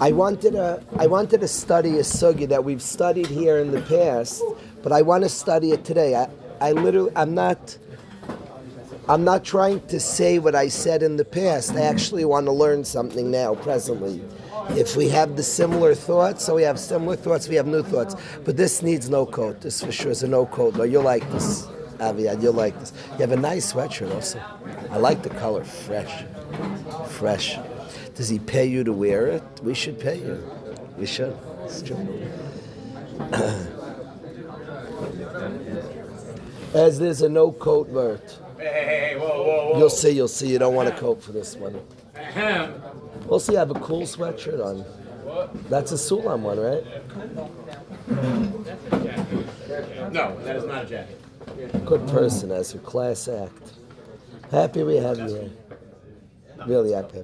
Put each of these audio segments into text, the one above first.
I wanted to study a sugi that we've studied here in the past, but I want to study it today. I'm not trying to say what I said in the past. I actually want to learn something now, presently. If we have the similar thoughts, so we have similar thoughts, we have new thoughts. But this needs no coat. This for sure is a no coat. No, you'll like this, Aviad. You'll like this. You have a nice sweatshirt also. I like the color, fresh. Does he pay you to wear it? We should pay you. We should. It's true. As there's a no coat word. Hey, whoa. You'll see. You don't want a coat for this one. Also, you have a cool sweatshirt on. That's a Sulam one, right? No, that is not a jacket. Good person, as a class act. Happy we have you here. Really happy.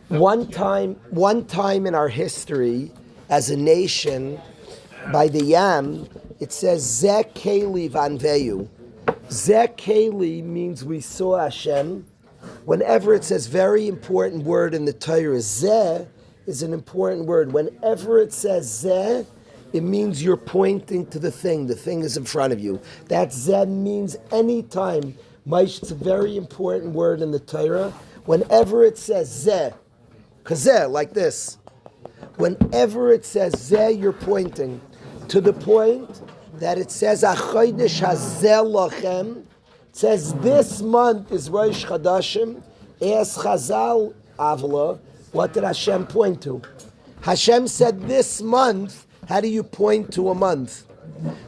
One time in our history, as a nation, by the Yam, it says Zeh Keli Vanveyu. Zeh Keli means we saw Hashem. Whenever it says very important word in the Torah, Zeh is an important word. Whenever it says Zeh, it means you're pointing to the thing. The thing is in front of you. That Zeh means anytime. Maish, it's a very important word in the Torah. Whenever it says Zeh, Kazeh, like this. Whenever it says Zeh, you're pointing to the point that it says Achodesh Hazeh Lachem. It says this month is Rosh Chadashim. Ask Chazal Avla, what did Hashem point to? Hashem said this month. How do you point to a month?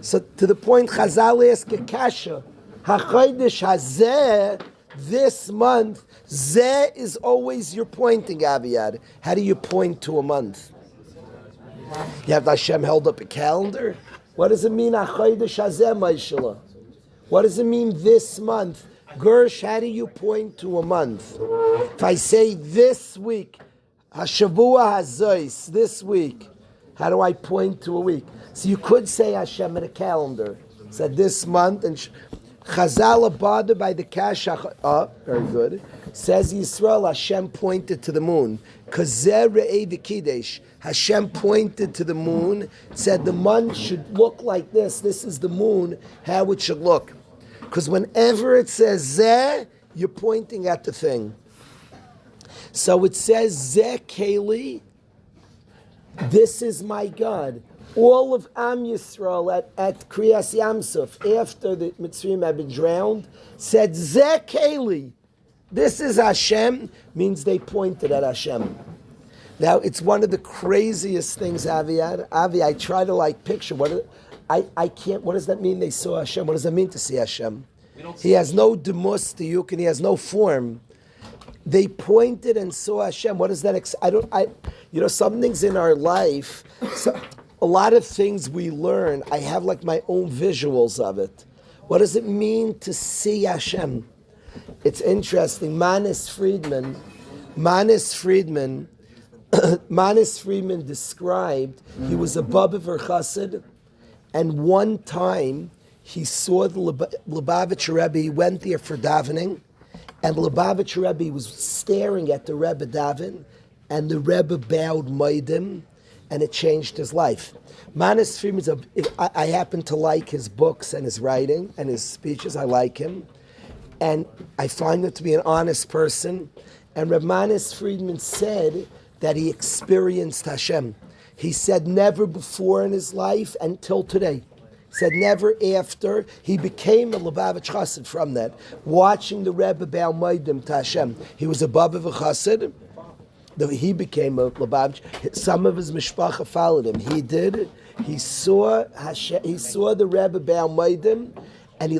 So to the point Chazal ask a kasha. HaChodesh Hazeh, this month, Zeh is always your pointing, Aviyad. How do you point to a month? You have Hashem held up a calendar? What does it mean, HaChodesh Hazeh, Maishala? What does it mean this month? Gersh, how do you point to a month? If I say this week, Hashavua Hazois, this week, how do I point to a week? So you could say Hashem in a calendar. Said this month, and Chazal Abada by the Kash, very good. Says Yisrael, Hashem pointed to the moon. Kazer Re'ei V'Kidesh. Hashem pointed to the moon, said the month should look like this. This is the moon, how it should look. Because whenever it says Zeh, you're pointing at the thing. So it says Zeh Keli, this is my God. All of Am Yisrael at Kriyas Yamsuf, after the Mitzrayim had been drowned, said Zeh Keli, this is Hashem, means they pointed at Hashem. Now, it's one of the craziest things, Avi, I try to picture, I can't, what does that mean they saw Hashem? What does that mean to see Hashem? He has no demus to you, and he has no form. They pointed and saw Hashem. What is that? Some things in our life, a lot of things we learn, I have my own visuals of it. What does it mean to see Hashem? It's interesting. Manis Friedman described, he was a Babaver Chassid, and one time he saw the Lubavitcher Rebbe, he went there for davening, and Lubavitcher Rebbe was staring at the Rebbe daven, and the Rebbe bowed Maidim, and it changed his life. Manis Friedman, I happen to like his books and his writing and his speeches. I like him. And I find him to be an honest person. And Reb Manis Friedman said that he experienced Hashem. He said never before in his life until today. He said never after. He became a Lubavitch Chassid from that. Watching the Rebbe bow Maidim to Hashem. He was above of a Chassid. He became a Lubavitch. Some of his mishpacha followed him. He did. He saw Hashem. He saw the Rebbe bow Maidim, and he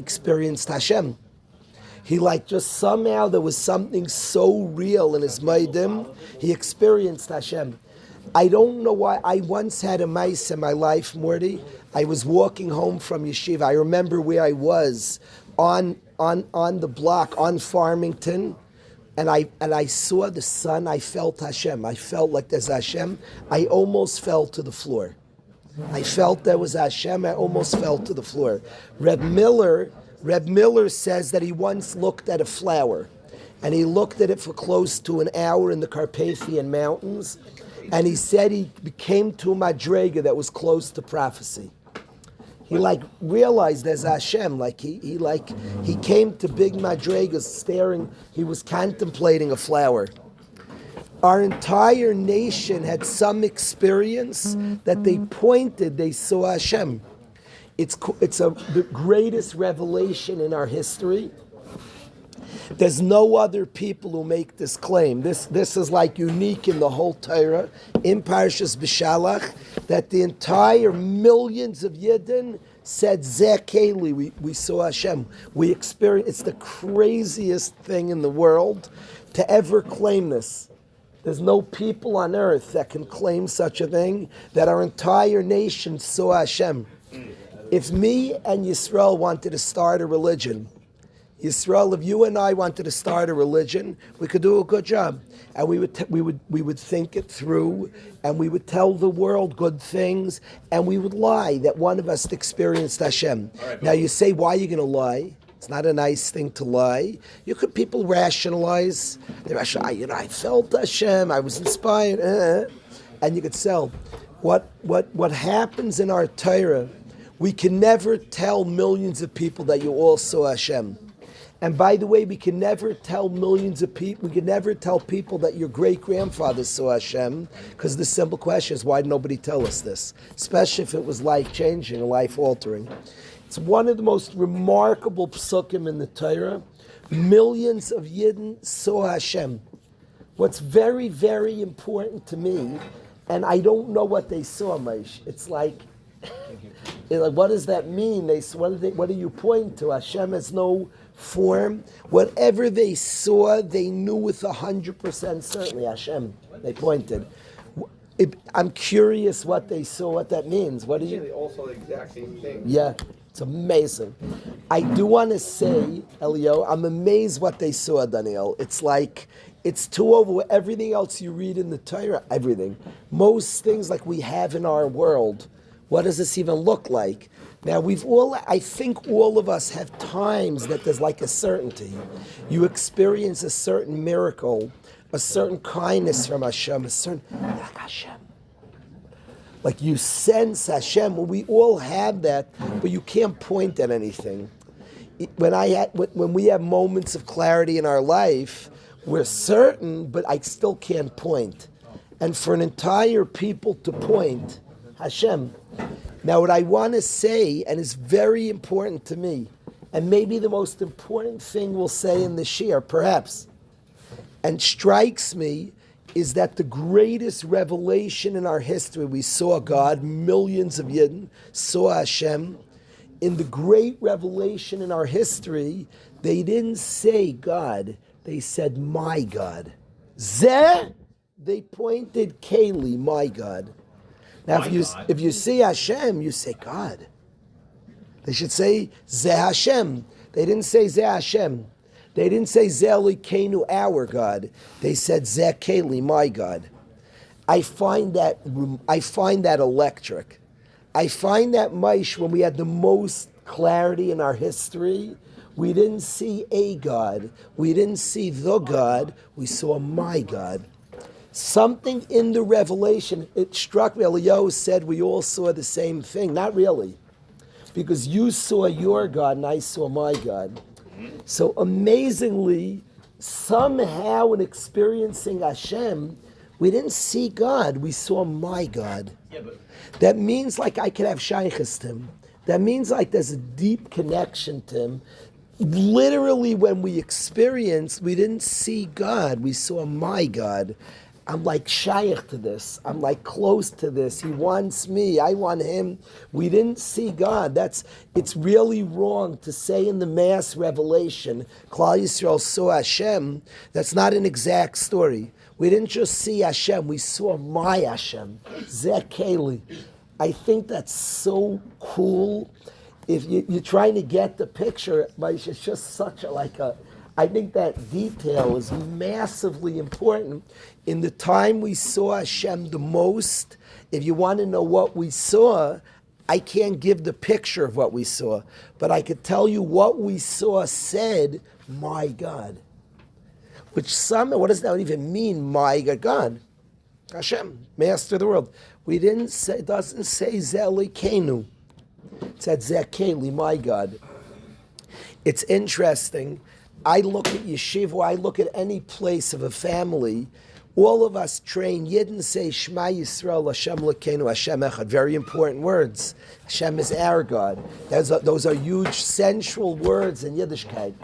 experienced Hashem. He just somehow there was something so real in his Maidim. He experienced Hashem. I don't know why. I once had a mice in my life, Morty. I was walking home from yeshiva. I remember where I was on the block on Farmington. And I saw the sun, I felt Hashem. I felt like there's Hashem. I almost fell to the floor. I felt there was Hashem, I almost fell to the floor. Reb Miller says that he once looked at a flower. and he looked at it for close to an hour in the Carpathian Mountains, and he said he came to a madrega that was close to prophecy. He realized as Hashem, he came to big madregas staring, he was contemplating a flower. Our entire nation had some experience that they saw Hashem. It's the greatest revelation in our history. There's no other people who make this claim. This is unique in the whole Torah, in Parshas B'Shalach, that the entire millions of Yidden said, Zeh Keli, we saw Hashem. We experienced, it's the craziest thing in the world to ever claim this. There's no people on earth that can claim such a thing, that our entire nation saw Hashem. If me and Yisrael wanted to start a religion, Yisrael, if you and I wanted to start a religion, we could do a good job, and we would think it through, and we would tell the world good things, and we would lie that one of us experienced Hashem. Now you say, why are you going to lie? It's not a nice thing to lie. People rationalize. They rationalize, I felt Hashem, I was inspired, and you could sell. What happens in our Torah, we can never tell millions of people that you all saw Hashem. And by the way, we can never tell millions of people, we can never tell people that your great-grandfather saw Hashem, because the simple question is, why did nobody tell us this? Especially if it was life-changing, life-altering. It's one of the most remarkable psukim in the Torah. Millions of Yidden saw Hashem. What's very, very important to me, and I don't know what they saw, Maish. It's like, what does that mean? What do you point to? Hashem has no form. Whatever they saw, they knew with 100% certainty Hashem. They pointed. I'm curious what they saw, what that means. What did you? They all saw the exact same thing. Yeah, it's amazing. I do want to say, Elio, I'm amazed what they saw, Daniel. It's too over everything else you read in the Torah. Everything, most things like we have in our world. What does this even look like? Now I think all of us have times that there's a certainty. You experience a certain miracle, a certain kindness from Hashem, a certain Hashem. You sense Hashem. Well, we all have that, but you can't point at anything. When we have moments of clarity in our life, we're certain, but I still can't point. And for an entire people to point, Hashem. Now what I want to say, and it's very important to me, and maybe the most important thing we'll say in the shir, perhaps, and strikes me, is that the greatest revelation in our history, we saw God, millions of Yidden saw Hashem. In the great revelation in our history, they didn't say God, they said my God. Zeh, they pointed Keli, my God. Now, if you see Hashem, you say God. They should say Zeh Hashem. They didn't say Zeh Hashem. They didn't say Zeh Elokeinu, our God. They said Zeh Keli, my God. I find that electric. I find that Maish, when we had the most clarity in our history, we didn't see a God. We didn't see the God. We saw my God. Something in the revelation, it struck me. Eliyahu said we all saw the same thing. Not really. Because you saw your God and I saw my God. So amazingly, somehow in experiencing Hashem, we didn't see God, we saw my God. That means I could have shaykhs to Him. That means there's a deep connection to Him. Literally when we experienced, we didn't see God, we saw my God. I'm shaykh to this. I'm close to this. He wants me. I want him. We didn't see God. It's really wrong to say in the mass revelation, Klal Yisrael saw Hashem. That's not an exact story. We didn't just see Hashem. We saw my Hashem. Zeh Keli. I think that's so cool. If you're trying to get the picture, but it's just such I think that detail is massively important. In the time we saw Hashem the most, if you want to know what we saw, I can't give the picture of what we saw, but I could tell you what we saw said, my God. Which what does that even mean? My God, Hashem, Master of the world. It doesn't say Zelikenu. It said Zekeli, my God. It's interesting. I look at yeshiva, I look at any place of a family, all of us train Yidden say Shema Yisrael Hashem Lekenu Hashem Echad. Very important words. Hashem is our God. Those are huge central words in Yiddishkeit.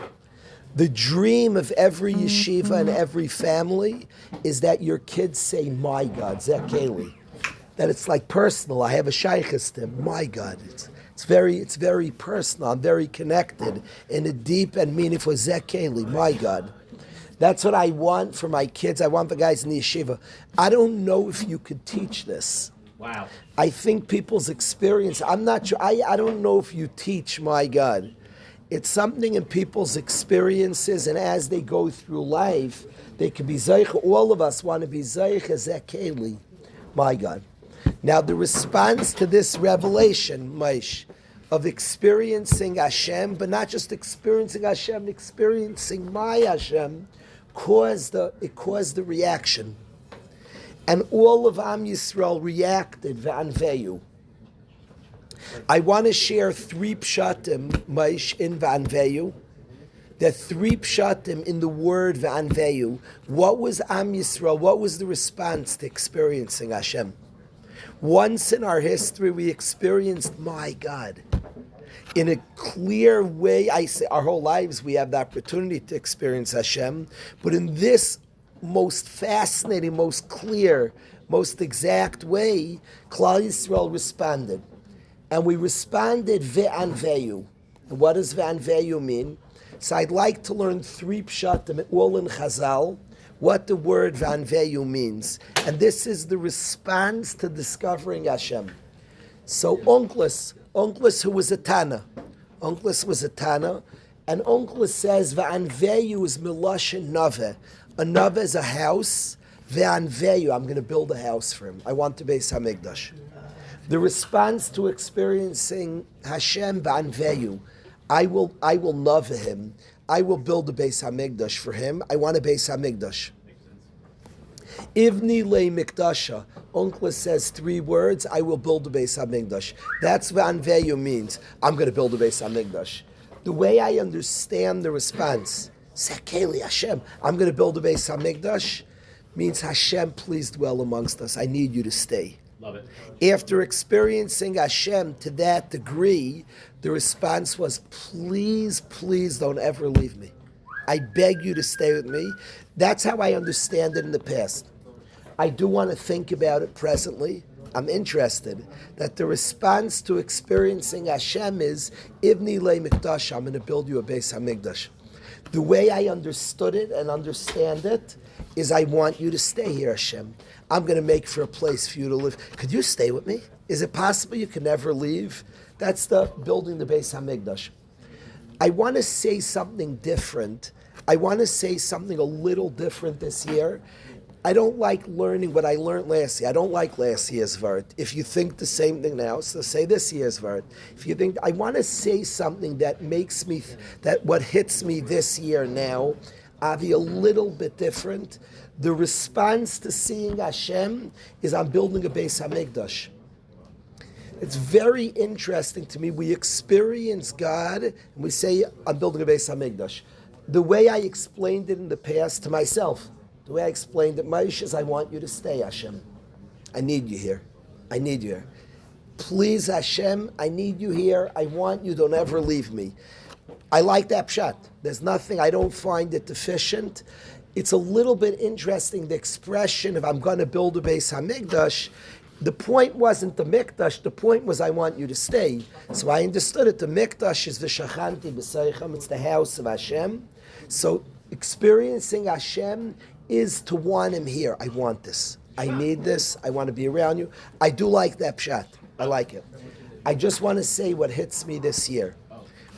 The dream of every yeshiva and every family is that your kids say my God, Zekeli. That it's like personal. I have a shaykhis to him. My God. It's very personal. I'm very connected in a deep and meaningful Zekeli, my God. That's what I want for my kids. I want the guys in the yeshiva. I don't know if you could teach this. Wow. I think people's experience, I'm not sure, I don't know if you teach, my God. It's something in people's experiences, and as they go through life, they can be Zeich. All of us want to be Zeich Zekeli, my God. Now, the response to this revelation, Maish, of experiencing Hashem, but not just experiencing Hashem, experiencing my Hashem, caused the reaction. And all of Am Yisrael reacted, V'anveyu. I want to share 3 pshatim, Maish, in V'anveyu. There are 3 pshatim in the word V'anveyu. What was Am Yisrael? What was the response to experiencing Hashem? Once in our history, we experienced my God. In a clear way, I say our whole lives we have the opportunity to experience Hashem, but in this most fascinating, most clear, most exact way, Klal Yisrael responded. And we responded ve'anveyu. And what does ve'anveyu mean? So I'd like to learn 3 pshatim, all in Chazal, what the word ve'anveyu means. And this is the response to discovering Hashem. So Onkelos, who was a Tana, and Onkelos says ve'anveyu is miloshin nave. A nave is a house. Ve'anveyu, I'm going to build a house for him. I want to base Hamikdash. The response to experiencing Hashem ve'anveyu, I will love him. I will build a Beis Hamikdash for him. I want a Beis Hamikdash. Ivni le mikdasha. Onkelos says 3 words. I will build a Beis Hamikdash. That's what Anveyu means. I'm going to build a Beis Hamikdash. The way I understand the response, Sekeli Hashem, I'm going to build a Beis Hamikdash, means Hashem, please dwell amongst us. I need you to stay. Love it. After experiencing Hashem to that degree, the response was, please, please don't ever leave me. I beg you to stay with me. That's how I understand it in the past. I do want to think about it presently. I'm interested that the response to experiencing Hashem is, Ivni le mikdash, I'm going to build you a Beis Hamikdash. The way I understood it and understand it is I want you to stay here, Hashem. I'm going to make for a place for you to live. Could you stay with me? Is it possible you can never leave? That's the building the Beis Hamikdash. I want to say something different. I want to say something a little different this year. I don't like learning what I learned last year. I don't like last year's Vart. If you think the same thing now, so say this year's Vart. If you think, I want to say something that makes me, that what hits me this year now, Avi, a little bit different. The response to seeing Hashem is I'm building a Beis Hamikdash. It's very interesting to me. We experience God and we say, I'm building a Beis Hamikdash. The way I explained it in the past to myself, the way I explained it, Maish, is I want you to stay, Hashem. I need you here. I need you here. Please, Hashem, I need you here. I want you. Don't ever leave me. I like that pshat. There's nothing, I don't find it deficient. It's a little bit interesting, the expression of I'm going to build a Beis Hamikdash. The point wasn't the Mikdash, the point was I want you to stay. So I understood it. The Mikdash is V'shachanti b'seichem, it's the house of Hashem. So experiencing Hashem is to want him here. I want this. I need this. I want to be around you. I do like that pshat. I like it. I just want to say what hits me this year.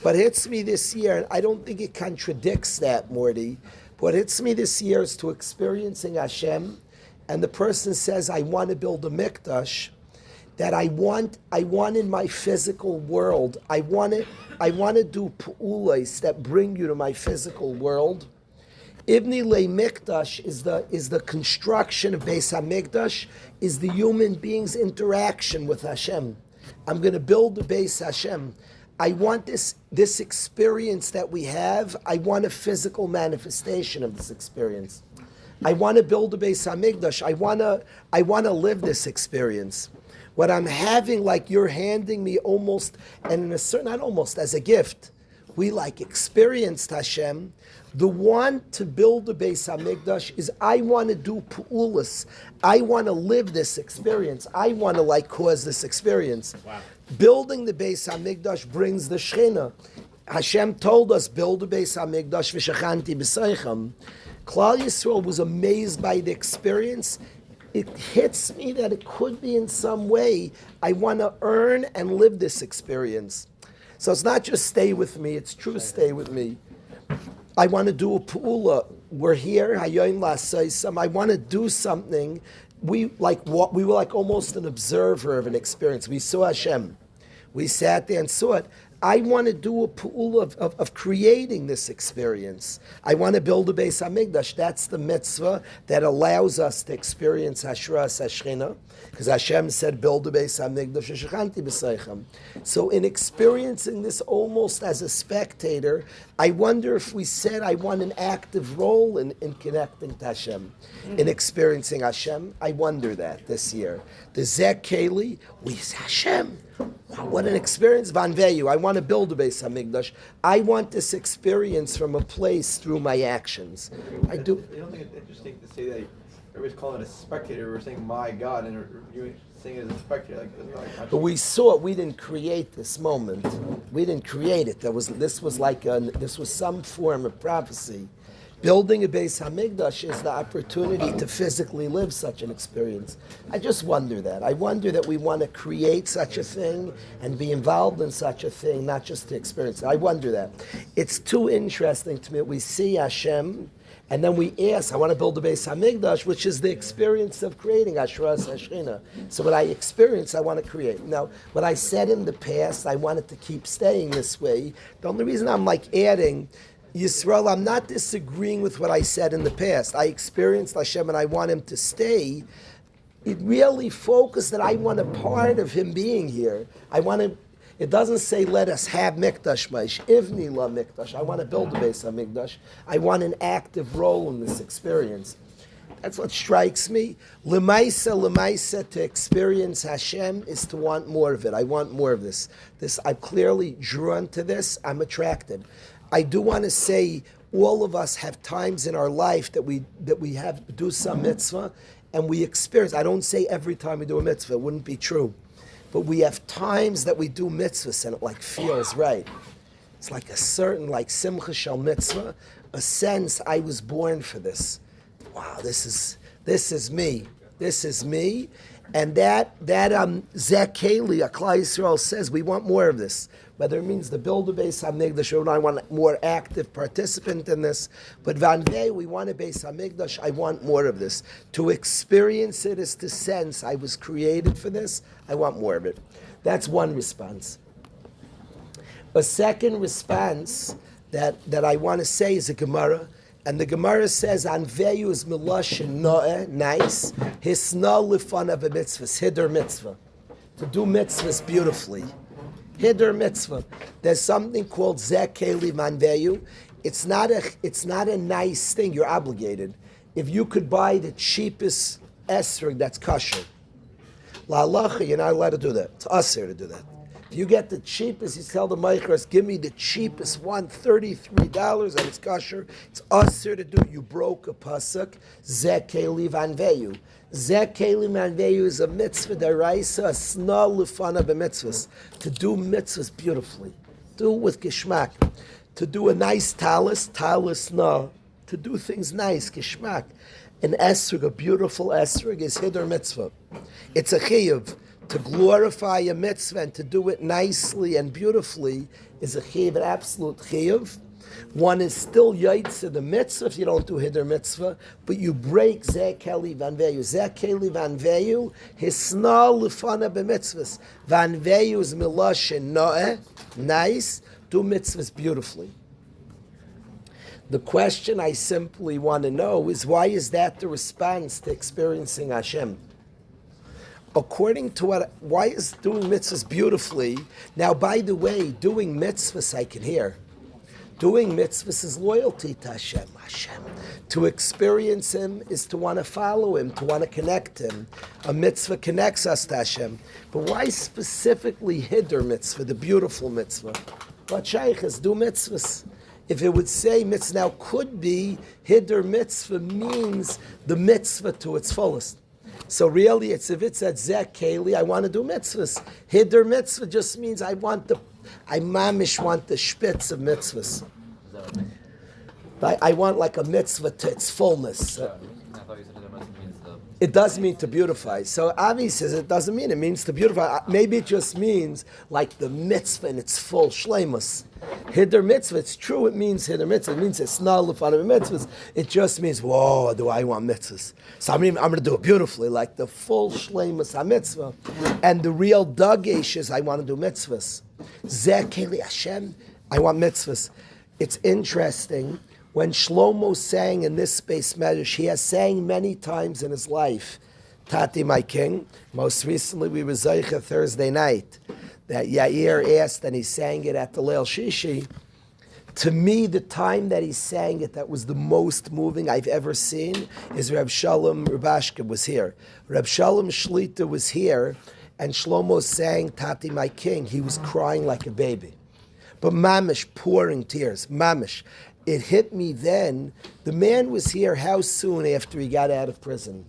What hits me this year, and I don't think it contradicts that, Morty. What hits me this year is to experiencing Hashem, and the person says, I want to build a mikdash, that I want in my physical world, I want to do pu'ulas that bring you to my physical world. Ibni Le Mikdash is the construction of Beis HaMikdash, is the human being's interaction with Hashem. I'm going to build the Beis Hashem. I want this experience that we have, I want a physical manifestation of this experience. I want to build a Beis HaMikdash. I want to live this experience. What I'm having, like you're handing me almost, and in a certain, not almost, as a gift, we like experienced Hashem. The want to build the Beis HaMikdash is I want to do pu'ulas. I want to live this experience. I want to like cause this experience. Wow. Building the Beis HaMikdash brings the Shechina. Hashem told us, build the Beis HaMikdash v'shachanti b'seichem. Klal Yisrael was amazed by the experience. It hits me that it could be in some way, I want to earn and live this experience. So it's not just stay with me, it's true stay with me. I want to do a pu'ula. We're here, hayoim la'asaysam. I want to do something. We were like almost an observer of an experience. We saw Hashem. We sat there and saw it. I want to do a pu'ula of creating this experience. I want to build a Beis HaMikdash. That's the mitzvah that allows us to experience Hashras Hashchina, because Hashem said, build a Beis HaMikdash v'shachanti b'seichem. So in experiencing this almost as a spectator, I wonder if we said I want an active role in connecting to Hashem, in experiencing Hashem. I wonder that this year. The Zek Keli, we say Hashem. What an experience, Vanveyu. I want to build a Beis HaMikdash. I want this experience from a place through my actions. I do. You don't think it's interesting to say that everybody's calling it a spectator? We're saying my God, and you're saying it as a spectator. But we saw it. We didn't create this moment. We didn't create it. This was some form of prophecy. Building a Beis HaMikdash is the opportunity to physically live such an experience. I just wonder that. I wonder that we want to create such a thing and be involved in such a thing, not just to experience it. I wonder that. It's too interesting to me. We see Hashem, and then we ask, I want to build a Beis HaMikdash, which is the experience of creating Hashras Hashchina. So what I experience, I want to create. Now, what I said in the past, I wanted to keep staying this way. The only reason I'm adding, Yisrael, I'm not disagreeing with what I said in the past. I experienced Hashem and I want Him to stay. It really focused that I want a part of Him being here. It doesn't say let us have Mikdash Maish, Ivni la Mikdash. I want to build a Beis HaMikdash. I want an active role in this experience. That's what strikes me. Lemaisa, to experience Hashem is to want more of it. I want more of this. I'm clearly drawn to this. I'm attracted. I do want to say all of us have times in our life that we have to do some mitzvah and we experience. I don't say every time we do a mitzvah, it wouldn't be true. But we have times that we do mitzvahs and it feels right. It's like a certain simcha shel mitzvah, a sense I was born for this. Wow, this is me. This is me. And that Zek Keli, Klal Yisrael says we want more of this. Whether it means the build a Beis HaMikdash or I want a more active participant in this. But Vanvei, we want a Beis HaMikdash, I want more of this. To experience it is to sense I was created for this, I want more of it. That's one response. A second response that I want to say is a Gemara. And the Gemara says, Anveyu is miloshin no'eh, nice. Hisna lifanav a mitzvah, hider mitzvah. To do mitzvahs beautifully. Hider mitzvah. There's something called Zek Keli Manveyu. It's not a nice thing, you're obligated. If you could buy the cheapest esrog that's kosher, la halacha, you're not allowed to do that. It's usher to do that. If you get the cheapest, you tell the meichers, give me the cheapest one, $33, and it's kosher. It's usher to do. You broke a pasuk. Zek Keli Vanveyu. Zek Keli Vanveyu is a mitzvah deraisa, a sna lufana b'mitzvahs. To do mitzvahs beautifully. Do with geshmak. To do a nice talis na. To do things nice, geshmak. An esrog, a beautiful esrog, is hider mitzvah. It's a chiyuv. To glorify a mitzvah and to do it nicely and beautifully is a chiyuv, an absolute chiyuv. One is still yaitz the mitzvah if you don't do hider mitzvah, but you break Zek Keli Vanveyu. Zek Keli Vanveyu, hisna lefana b'mitzvahs. Vanveyu is miloshin no'eh, nice, do mitzvahs beautifully. The question I simply want to know is, why is that the response to experiencing Hashem? According to why is doing mitzvahs beautifully? Now, by the way, doing mitzvahs I can hear. Doing mitzvahs is loyalty to Hashem. To experience Him is to want to follow Him, to want to connect Him. A mitzvah connects us to Hashem. But why specifically Hiddur mitzvah, the beautiful mitzvah? What shaykh is do mitzvahs? If it would say mitzvah, now could be Hiddur mitzvah means the mitzvah to its fullest. So really, if it said Zek Keli, I want to do mitzvahs. Hiddur mitzvah just means I mamish want the spitz of mitzvahs. I want like a mitzvah to its fullness. It does mean to beautify. So Avi says it doesn't mean it means to beautify. Maybe it just means like the mitzvah in its full shleimus. Hiddur mitzvah, it's true it means Hiddur mitzvah. It means it's not of mitzvahs. It just means, whoa, do I want mitzvahs? So I'm going to do it beautifully, like the full shleimus ha-mitzvah. And the real dagesh is I want to do mitzvahs. Zeh keli Hashem, I want mitzvahs. It's interesting. When Shlomo sang in this space medrash, he has sang many times in his life, Tati, my king. Most recently, we were Zeicha Thursday night, that Yair asked, and he sang it at the Leil Shishi. To me, the time that he sang it that was the most moving I've ever seen is Reb Shalom Rubashka was here. Reb Shalom Shlita was here, and Shlomo sang Tati, my king. He was crying like a baby. But mamish, pouring tears, mamish. It hit me then. The man was here how soon after he got out of prison?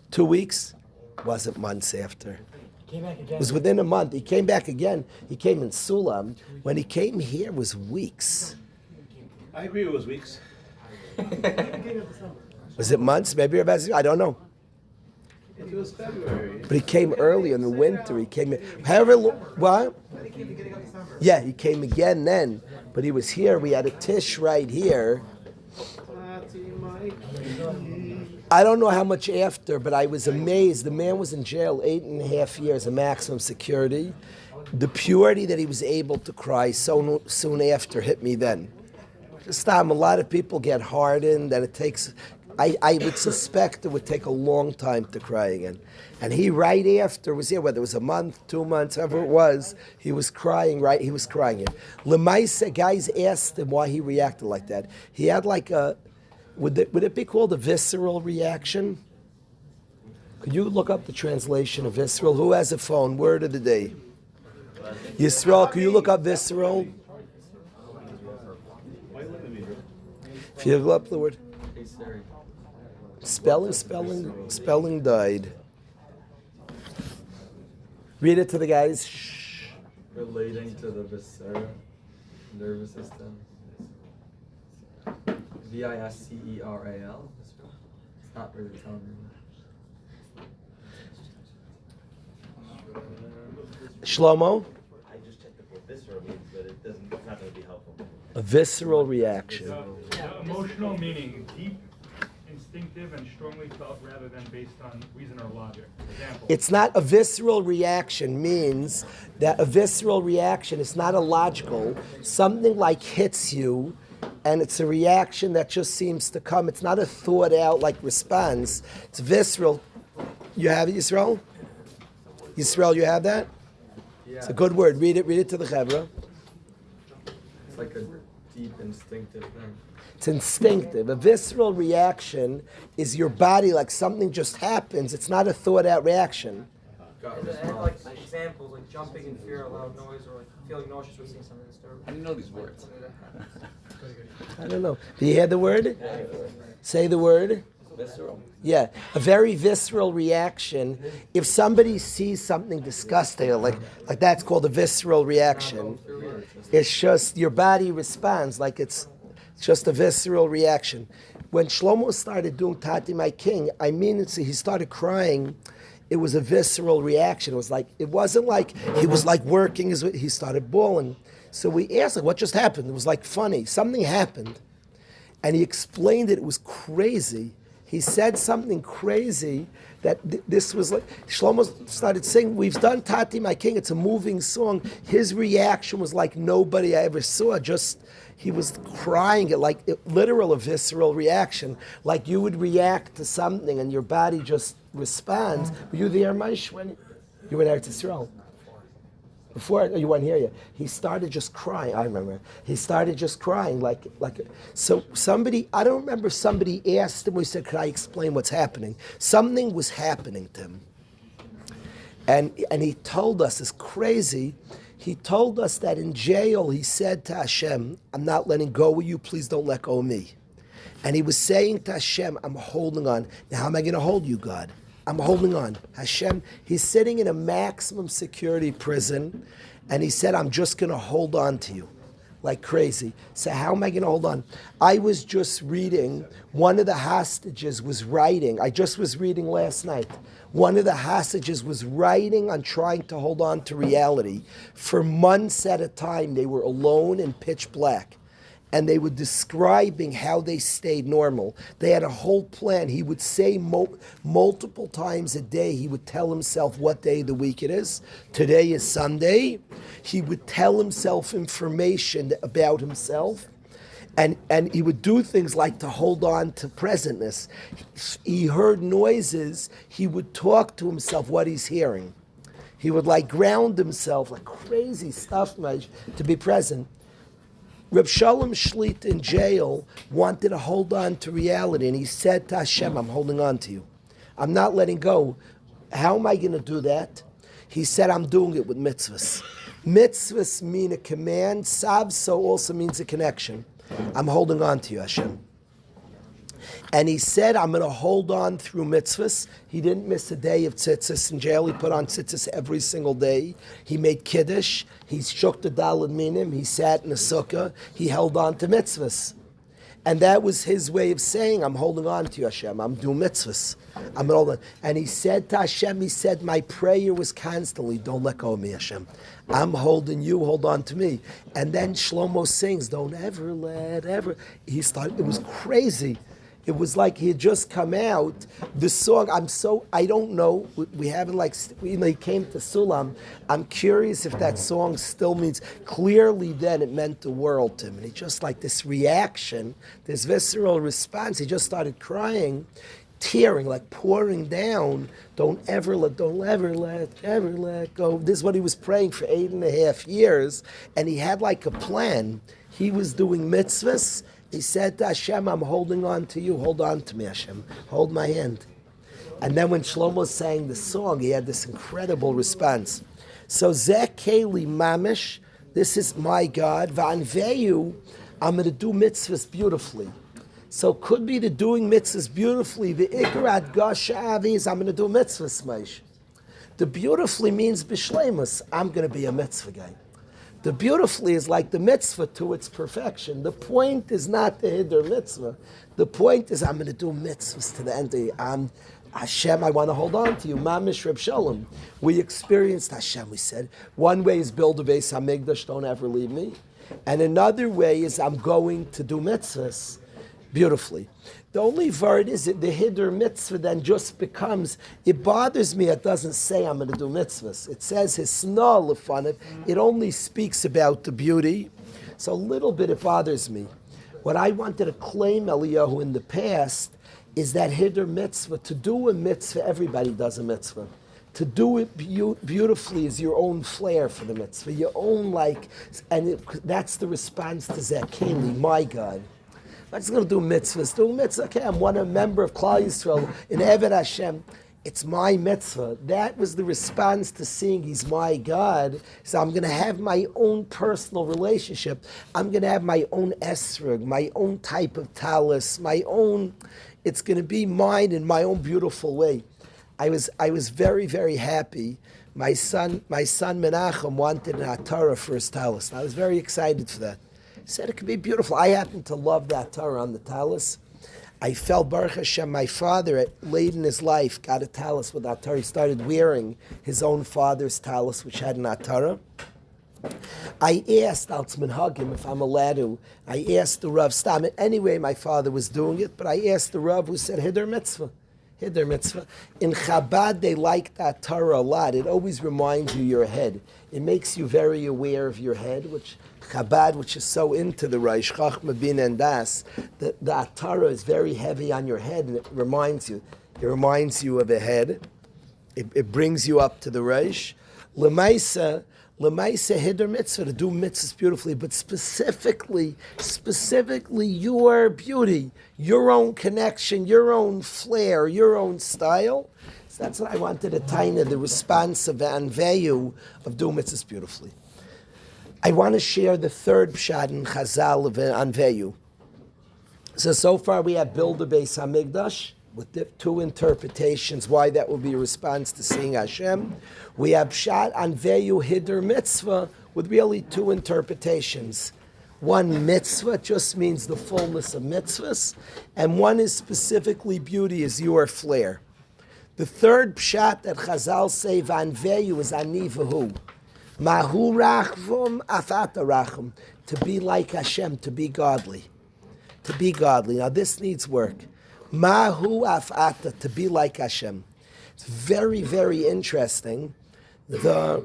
2 weeks? Wasn't months after. It was within a month. He came back again. He came in Sulam. When he came here, it was weeks. I agree, it was weeks. Was it months? Maybe about, I don't know. If it was February. But he came early in the winter. He came, however, what? Yeah, he came again then. But he was here. We had a tish right here. I don't know how much after, but I was amazed. The man was in jail 8.5 years, a maximum security. The purity that he was able to cry so soon after hit me then. This time, a lot of people get hardened, and it takes. I would suspect it would take a long time to cry again. And he right after was here, whether it was a month, 2 months, however it was, he was crying, right? He was crying it. Lemaisa, guys asked him why he reacted like that. He had like a, would it be called a visceral reaction? Could you look up the translation of visceral? Who has a phone? Word of the day. Yisrael, could you look up visceral? If you look up the word. Spelling died. Read it to the guys. Shh. Relating to the viscera, nervous system. Visceral. It's not really telling me. Shlomo? I just checked what visceral means, but it's not going to be helpful. A visceral reaction. The emotional meaning, deep, instinctive, and strongly felt rather than based on reason or logic. Example. It's not a visceral reaction means that a visceral reaction is not a logical, something like hits you, and it's a reaction that just seems to come. It's not a thought out like response. It's visceral. You have it, Yisrael? Yisrael, you have that? Yeah. It's a good word. Read it to the Chevra. It's like a deep instinctive thing. It's instinctive. A visceral reaction is your body, like something just happens. It's not a thought-out reaction. And like examples, like jumping in fear, a loud noise, or like feeling nauseous or seeing something disturbing. I didn't know these words. I don't know. Do you hear the word? Say the word. Visceral. Yeah, a very visceral reaction. If somebody sees something disgusting, like that's called a visceral reaction. It's just your body responds like it's just a visceral reaction. When Shlomo started doing Tati My King, I mean, he started crying. It was a visceral reaction. It wasn't like he was like working. He started bawling. So we asked, like, what just happened? It was like funny. Something happened. And he explained it. It was crazy. he said something crazy that this was like, Shlomo started singing, we've done Tati, my king, it's a moving song. His reaction was like nobody I ever saw, he was crying at like literal, a visceral reaction, like you would react to something and your body just responds. Were you there, Maish, when you were there to Israel? Before, you weren't here yet. He started just crying. I remember. He started just crying so somebody, I don't remember, somebody asked him, he said, could I explain what's happening? Something was happening to him. And he told us, it's crazy, he told us that in jail he said to Hashem, I'm not letting go of you, please don't let go of me. And he was saying to Hashem, I'm holding on. Now how am I going to hold you, God? I'm holding on. Hashem, he's sitting in a maximum security prison, and he said, I'm just going to hold on to you like crazy. So how am I going to hold on? I was just reading, one of the hostages was writing, I just was reading last night, one of the hostages was writing on trying to hold on to reality. For months at a time, they were alone in pitch black. And they were describing how they stayed normal. They had a whole plan. He would say multiple times a day, he would tell himself what day of the week it is. Today is Sunday. He would tell himself information about himself. And he would do things like to hold on to presentness. He heard noises. He would talk to himself what he's hearing. He would like ground himself, like crazy stuff, to be present. Reb Shalom Shlit in jail wanted to hold on to reality, and he said to Hashem, I'm holding on to you. I'm not letting go. How am I going to do that? He said, I'm doing it with mitzvahs. Mitzvahs mean a command. Savso also means a connection. I'm holding on to you, Hashem. And he said, I'm going to hold on through mitzvahs. He didn't miss a day of tzitzis in jail. He put on tzitzis every single day. He made kiddush. He shook the daled minim. He sat in a sukkah. He held on to mitzvahs. And that was his way of saying, I'm holding on to you, Hashem. I'm doing mitzvahs. I'm holding. And he said to Hashem, he said, my prayer was constantly, don't let go of me, Hashem. I'm holding you, hold on to me. And then Shlomo sings, don't ever let, ever. He started, it was crazy. It was like he had just come out. The song, I don't know, we haven't he came to Sulam. I'm curious if that song still means, clearly then it meant the world to him. And he just like this reaction, this visceral response, he just started crying, tearing, like pouring down, don't ever let go. This is what he was praying for 8.5 years. And he had like a plan. He was doing mitzvahs. He said to Hashem, I'm holding on to you. Hold on to me, Hashem. Hold my hand. And then when Shlomo sang the song, he had this incredible response. So, Zeh Keli Mamish, this is my God. V'anveyu, I'm going to do mitzvahs beautifully. So, could be the doing mitzvahs beautifully. The Ikarat Gasha Avis, I'm going to do mitzvahs, Maish. The beautifully means b'shleimus. I'm going to be a mitzvah guy. The beautifully is like the mitzvah to its perfection. The point is not the hiddur mitzvah. The point is I'm going to do mitzvahs to the end. Hashem, I want to hold on to you. Mamish Reb Shalom. We experienced Hashem. We said, one way is build a Beis HaMikdash, don't ever leave me. And another way is I'm going to do mitzvahs beautifully. The only word is that the hiddur mitzvah then just becomes, it bothers me, it doesn't say I'm going to do mitzvahs. It says hisna lefanit. It only speaks about the beauty. So a little bit it bothers me. What I wanted to claim, Eliyahu, in the past is that hiddur mitzvah. To do a mitzvah, everybody does a mitzvah. To do it beautifully is your own flair for the mitzvah, your own that's the response to Zakeli, my God. I'm just going to do mitzvahs. Do mitzvah. Okay, I'm a member of Klal Yisrael in Eved Hashem. It's my mitzvah. That was the response to seeing He's my God. So I'm going to have my own personal relationship. I'm going to have my own esrog, my own type of talis, my own. It's going to be mine in my own beautiful way. I was very, very happy. My son Menachem wanted an Atara for his talis. I was very excited for that. He said it could be beautiful. I happen to love that Torah on the talis. I felt Baruch Hashem, my father, late in his life, got a talis with that Torah. He started wearing his own father's talis, which had an Atara. I asked Altzman Hagim if I'm allowed to. I asked the Rav Stam. Anyway, my father was doing it, but I asked the Rav who said Hider Mitzvah. Hider Mitzvah. In Chabad, they like that Torah a lot. It always reminds you your head. It makes you very aware of your head, which Chabad, which is so into the Reish, Chachma, Bin, and Das, the Torah is very heavy on your head, and it reminds you. It reminds you of a head. It brings you up to the Reish. Lemaisa Hider Mitzvah, to do mitzvahs beautifully, but specifically your beauty, your own connection, your own flair, your own style. So that's what I wanted to tie in the response of Anveyu of doing mitzvahs beautifully. I want to share the third pshat in Chazal of Anveyu. So far we have build a Beis Hamikdash with the two interpretations why that will be a response to seeing Hashem. We have pshat Anveyu Hider Mitzvah with really two interpretations. One, mitzvah just means the fullness of mitzvahs, and one is specifically beauty, is your flair. The third pshat that Chazal say Anveyu is ani v'hu. Mahu rachvum afata rachum. To be like Hashem, to be godly. To be godly. Now this needs work. Mahu afata, to be like Hashem. It's very, very interesting. The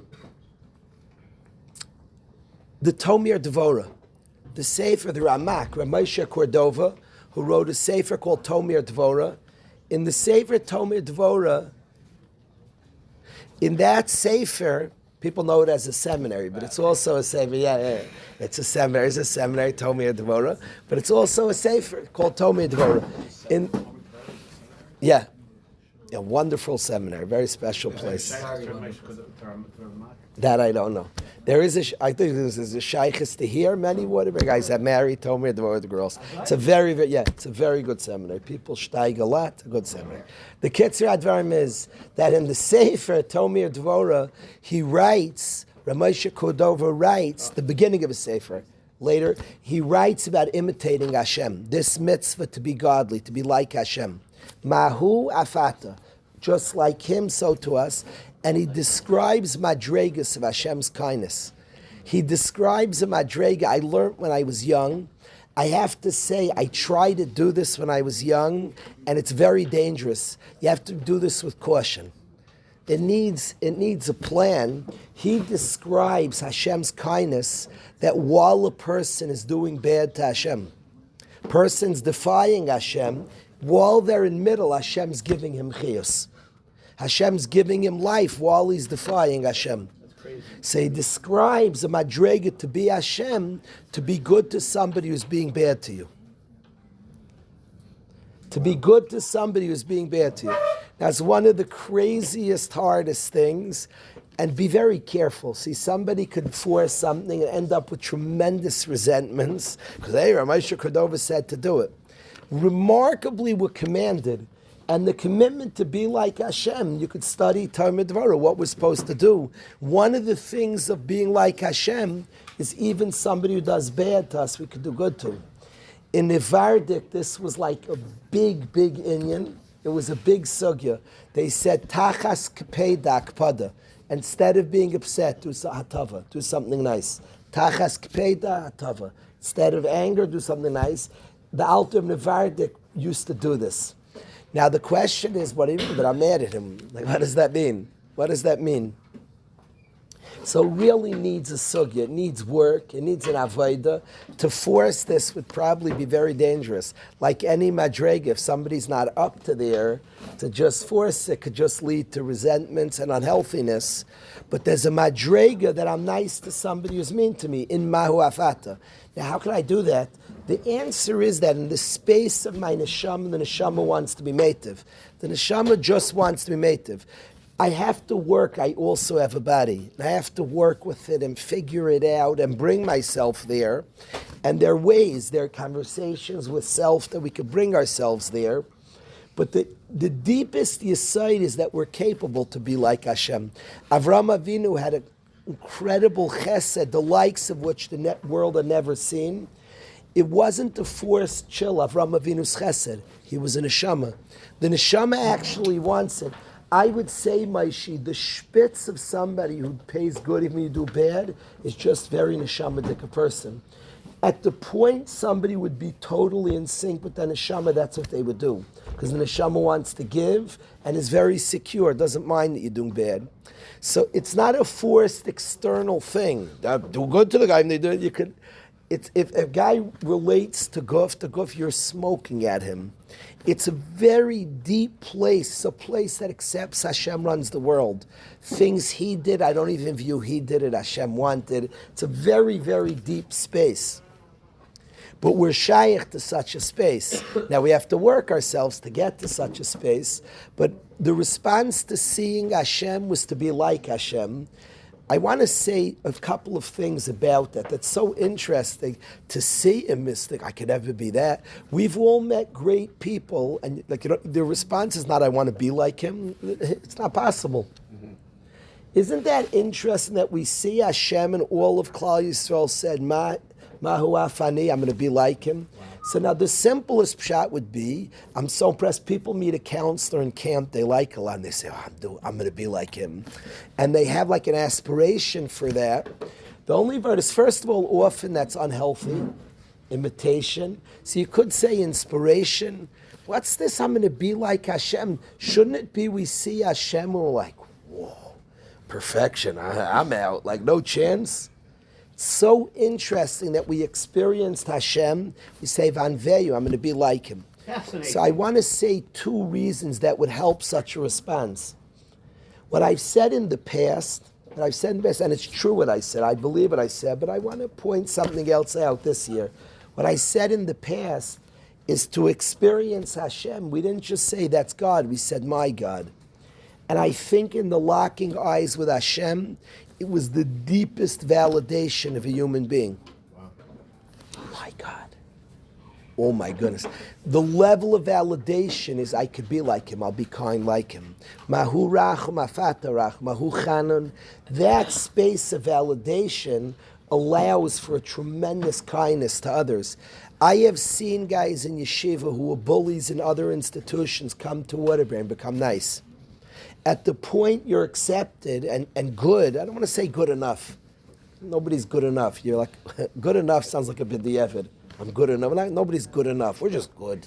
Tomir Devora, the Sefer, the Ramak, Ramosha Cordova, who wrote a Sefer called Tomir Devora. In the Sefer Tomir Devora, in that Sefer, people know it as a seminary, but it's also a sefer. Yeah. It's a seminary. It's a seminary, Tomir Devora, but it's also a sefer called Tomir Devora. A wonderful seminary, very special place. That I don't know. There is I think this is a shaykhis to hear. Many whatever guys have married, Tomir Devora, the girls. It's a very good seminary. People steig a lot. A good seminary. The Kitzur Advarim is that in the Sefer Tomir Devora, he writes. Ramosha Cordova writes the beginning of a Sefer. Later, he writes about imitating Hashem. This mitzvah to be godly, to be like Hashem. Mahu afata, just like him, so to us. And he describes madregas of Hashem's kindness. He describes a madrega I learned when I was young. I have to say, I tried to do this when I was young, and it's very dangerous. You have to do this with caution. It needs a plan. He describes Hashem's kindness that while a person is doing bad to Hashem, person's defying Hashem, while they're in middle, Hashem's giving him chiyus. Hashem's giving him life while he's defying Hashem. So he describes a madrega to be Hashem, to be good to somebody who's being bad to you. To be good to somebody who's being bad to you. That's one of the craziest, hardest things. And be very careful. See, somebody could force something and end up with tremendous resentments because, hey, Ramosha Cordova said to do it. Remarkably, we're commanded. And the commitment to be like Hashem, you could study Talmud Dvara, what we're supposed to do. One of the things of being like Hashem is even somebody who does bad to us, we could do good to. In Nevardik, this was like a big, big inyan. It was a big sugya. They said, Tachas kpeda akpada. Instead of being upset, do hatava, do something nice. Tachas kpeda hatava. Instead of anger, do something nice. The Alter of Nevardik used to do this. Now the question is, what do you mean? But I'm mad at him. Like, what does that mean? What does that mean? So it really needs a sugya. It needs work. It needs an avodah. To force this would probably be very dangerous. Like any madrega, if somebody's not up to there, to just force it could just lead to resentments and unhealthiness. But there's a madrega that I'm nice to somebody who's mean to me in mahu afata. Now, how can I do that? The answer is that in the space of my neshama, the neshama wants to be mative. The neshama just wants to be mative. I have to work, I also have a body. I have to work with it and figure it out and bring myself there. And there are ways, there are conversations with self that we could bring ourselves there. But the deepest yesod is that we're capable to be like Hashem. Avram Avinu had an incredible chesed, the likes of which the world had never seen. It wasn't a forced chill, Avram Avinu's chesed. He was a neshama. The neshama actually wants it. I would say, Maishi, the spitz of somebody who pays good even when you do bad is just very neshamadik a person. At the point somebody would be totally in sync with the neshama, that's what they would do. Because the neshama wants to give and is very secure, doesn't mind that you're doing bad. So it's not a forced external thing. Do good to the guy, and they do it. You could. It's if a guy relates to guf, you're smoking at him. It's a very deep place, a place that accepts Hashem runs the world. Things he did, I don't even view he did it, Hashem wanted. It's a very, very deep space. But we're shaykh to such a space. Now we have to work ourselves to get to such a space. But the response to seeing Hashem was to be like Hashem. I want to say a couple of things about that. That's so interesting to see a mystic. I could never be that. We've all met great people, and the response is not, "I want to be like him." It's not possible. Mm-hmm. Isn't that interesting that we see Hashem and all of Klal Yisrael said, Mahu Afani, I'm going to be like him. Wow. So now the simplest pshat would be, I'm so impressed, people meet a counselor in camp they like a lot, and they say, I'm going to be like him. And they have like an aspiration for that. The only word is, first of all, often that's unhealthy, imitation. So you could say inspiration. What's this, I'm going to be like Hashem? Shouldn't it be we see Hashem and we're like, whoa, perfection, I'm out, like no chance? So interesting that we experienced Hashem. We say, Vanveyu, I'm going to be like him. So I want to say two reasons that would help such a response. What I've said in the past, and it's true what I said, I believe what I said, but I want to point something else out this year. What I said in the past is to experience Hashem. We didn't just say that's God, we said my God. And I think in the locking eyes with Hashem, it was the deepest validation of a human being. Wow. My God. Oh my goodness. The level of validation is I could be like him, I'll be kind like him. Mahu rachum afatarach, mahu chanun. That space of validation allows for a tremendous kindness to others. I have seen guys in yeshiva who were bullies in other institutions come to Waterbury and become nice. At the point you're accepted and good, I don't want to say good enough. Nobody's good enough. You're like, good enough sounds like a b'diavad. I'm good enough. Nobody's good enough. We're just good.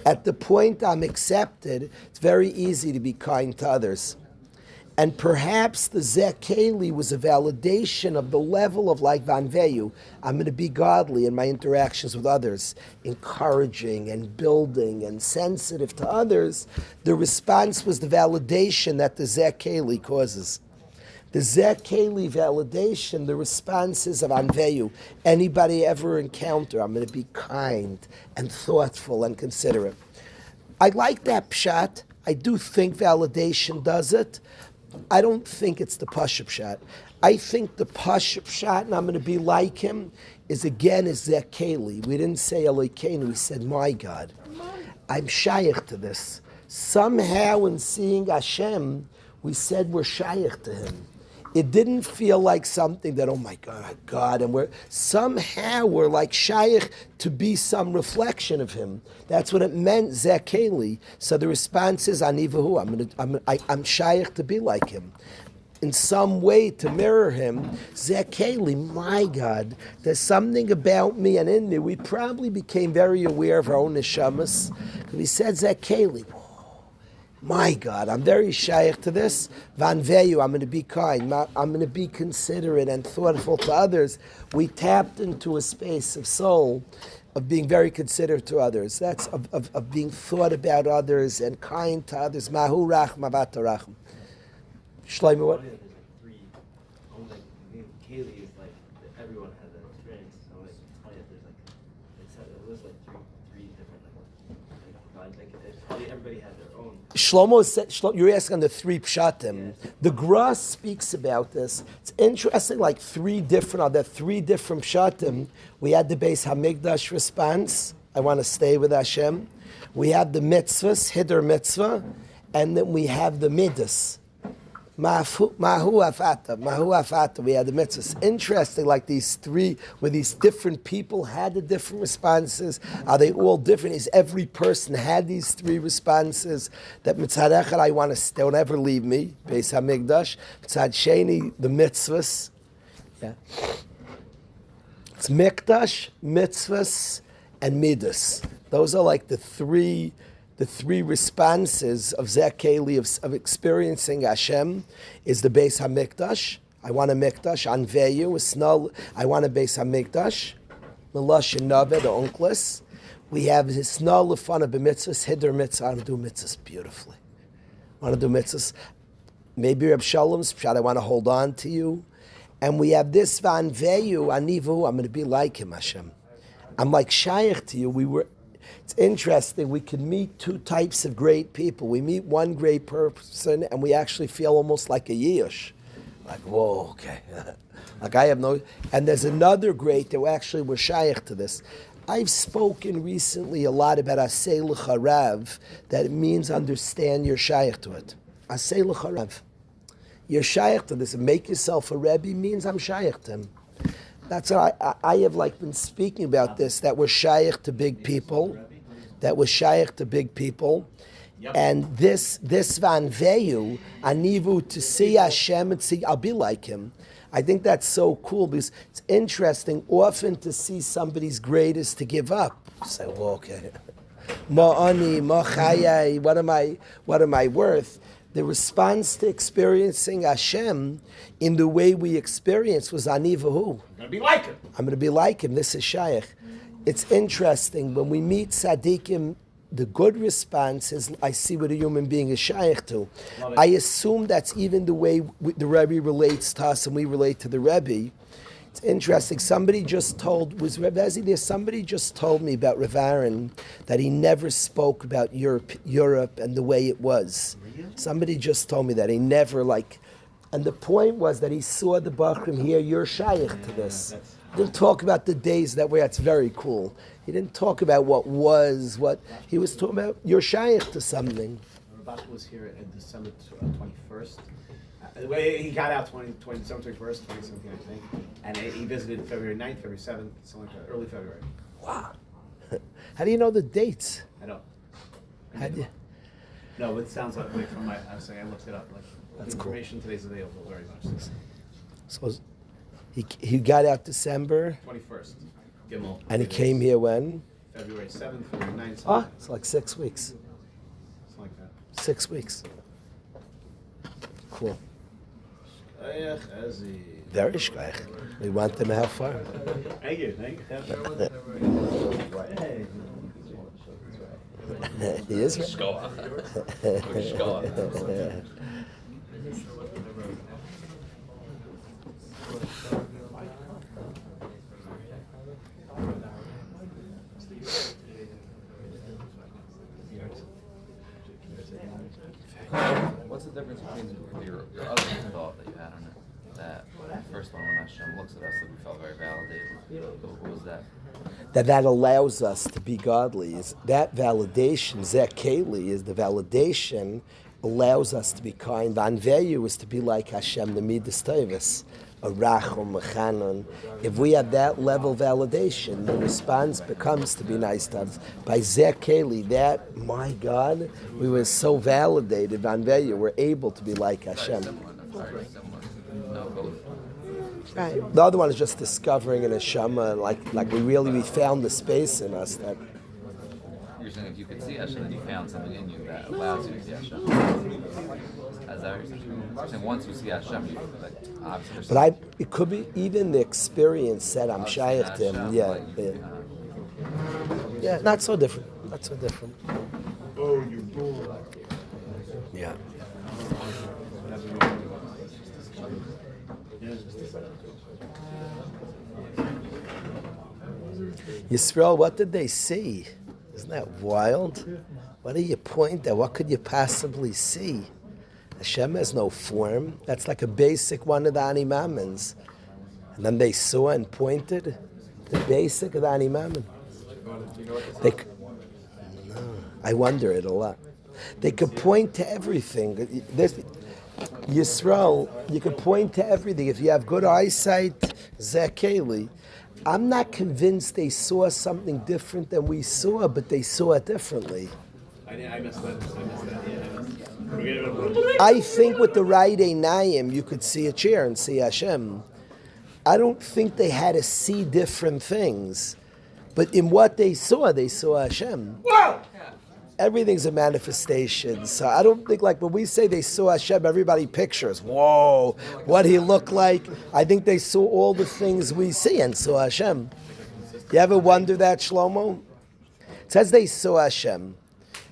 At the point I'm accepted, it's very easy to be kind to others. And perhaps the Zekeli was a validation of the level of like Vanveyu. I'm going to be godly in my interactions with others, encouraging and building and sensitive to others. The response was the validation that the Zekeli causes. The Zekeli validation, the responses of Anveyu. Anybody ever encounter, I'm going to be kind and thoughtful and considerate. I like that pshat. I do think validation does it. I don't think it's the Pashup shot. I think the Pashup shot, and I'm going to be like him, is Zekeli. We didn't say Elokeinu, we said, my God. I'm shaykh to this. Somehow in seeing Hashem, we said we're shaykh to him. It didn't feel like something that, oh my God, and we're like shaykh to be some reflection of him. That's what it meant, Zekeli. So the response is, Anivahu, I'm shaykh to be like him. In some way to mirror him, Zekeli, my God, there's something about me and in me. We probably became very aware of our own neshamas. We said Zekeli, my God, I'm very shaykh to this. Vanveyu, I'm going to be kind. I'm going to be considerate and thoughtful to others. We tapped into a space of soul of being very considerate to others. That's of being thought about others and kind to others. Mahu rach mavata rachm. Shlomo, what? There's like three. Kaylee is like everyone has that experience. So it's funny that there's like it was like three different probably everybody has their own. Shlomo said, you're asking on the three pshatim. The Gra speaks about this. It's interesting, like three different pshatim. We had the Beis Hamikdash response, I want to stay with Hashem. We have the mitzvahs, Hiddur mitzvah, and then we have the midas. Mahu afata. We had the mitzvahs. Interesting, like these three, where these different people had the different responses. Are they all different? Is every person had these three responses? That mitzvah echad, I want to, don't ever leave me. Beis Hamikdash. Mitzvah sheni, the mitzvahs. Yeah. It's mikdash, mitzvahs, and midas. Those are like the three responses of Zekeli of experiencing Hashem is the Beis Hamikdash. I want a mikdash. Anveyu, snal. I want a Beis Hamikdash. Melash and Naveh, the uncles. We have his snal lefana b'mitzvahs, hiddur mitzvah. I want to do mitzvahs beautifully. I want to do mitzvahs. Maybe Reb Shalom's pshat, I want to hold on to you. And we have this vanveyu, anivu. I'm going to be like him, Hashem. I'm like shaykh to you. It's interesting, we can meet two types of great people. We meet one great person and we actually feel almost like a yish. Like, whoa, okay. Like I have no... And there's another great that actually we're shaykh to this. I've spoken recently a lot about aseh l'charav, that it means understand you're shaykh to it. Aseh l'charav. You're shaykh to this. And make yourself a Rebbe means I'm shaykh to him. That's what I have like been speaking about this, that we're shaykh to big people. That was shaykh to big people. Yep. And this vanveyu, anivu, to see Hashem and see, I'll be like him. I think that's so cool because it's interesting often to see somebody's greatest to give up. Say, well, okay. Ma'ani, ma'chayai, what am I worth? The response to experiencing Hashem in the way we experience was anivahu. I'm going to be like him. I'm going to be like him. This is shaykh. It's interesting, when we meet tzaddikim, the good response is, I see what a human being is shaykh to. I assume that's even the way the Rebbe relates to us and we relate to the Rebbe. It's interesting. Somebody just told, was Rebbe Ezzy there? Somebody just told me about Rav Aaron that he never spoke about Europe and the way it was. Somebody just told me that. He never and the point was that he saw the Bachrim here, you're shaykh to this. He didn't talk about the days that way. That's very cool. He didn't talk about what he was talking about. You're shaykh to something. Rabbi was here in December 21st. He got out December 21st, 2017, I think. And he visited February 9th, February 7th, something like that, early February. Wow. How do you know the dates? I don't. How do you? No, but it sounds like from my, I was saying, I looked it up. That's the information today's available very much. So he got out December 21st. Gimel. And he came here when? February 7th, February 9th. Ah, it's like 6 weeks. Something like that. 6 weeks. Cool. Very shkach. We want them to have fun. Thank you. He is right. What's the difference between your other thought that you had on it? That first one when Hashem looks at us, that we felt very validated. What was that? That allows us to be godly. Is that validation, Zekeli, is the validation allows us to be kind. Vanveyu is to be like Hashem, the Midas Tevis, a Rachum, a Chanon. If we have that level of validation, the response becomes to be nice to us. By Zekeli, that, my God, we were so validated, Vanveyu, we're able to be like Hashem. Right. The other one is just discovering an Neshama, like we found the space in us that. You're saying if you could see Hashem, then you found something in you that allows you to see Hashem. As that you're saying, once you see Hashem, you obviously. But it could be even the experience that I'm shaykh to him. Yeah, yeah, not so different. Not so different. Oh, you fool. Yeah. Yisrael, what did they see? Isn't that wild? What do you point at? What could you possibly see? Hashem has no form. That's like a basic one of the Animamins. And then they saw and pointed. The basic of the Animamin. No, I wonder it a lot. They could point to everything. Yisrael, you can point to everything. If you have good eyesight, Zekeli. I'm not convinced they saw something different than we saw, but they saw it differently. I missed that. I think with the right Einayim, you could see a chair and see Hashem. I don't think they had to see different things. But in what they saw Hashem. Whoa! Everything's a manifestation. So I don't think, like when we say they saw Hashem, everybody pictures, whoa, what he looked like. I think they saw all the things we see and saw Hashem. You ever wonder that, Shlomo? It says they saw Hashem.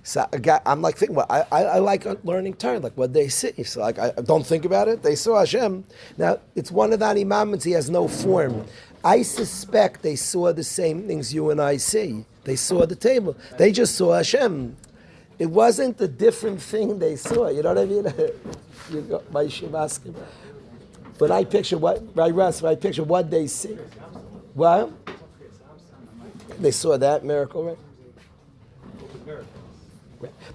So I'm like thinking, well, I like learning Torah, like what they see. So like I don't think about it. They saw Hashem. Now it's one of the animaments. He has no form. I suspect they saw the same things you and I see. They saw the table. They just saw Hashem. It wasn't a different thing they saw. You know what I mean? You got my Shivaskim. But I picture what, right, Russ? I picture what they see. What? They saw that miracle, right?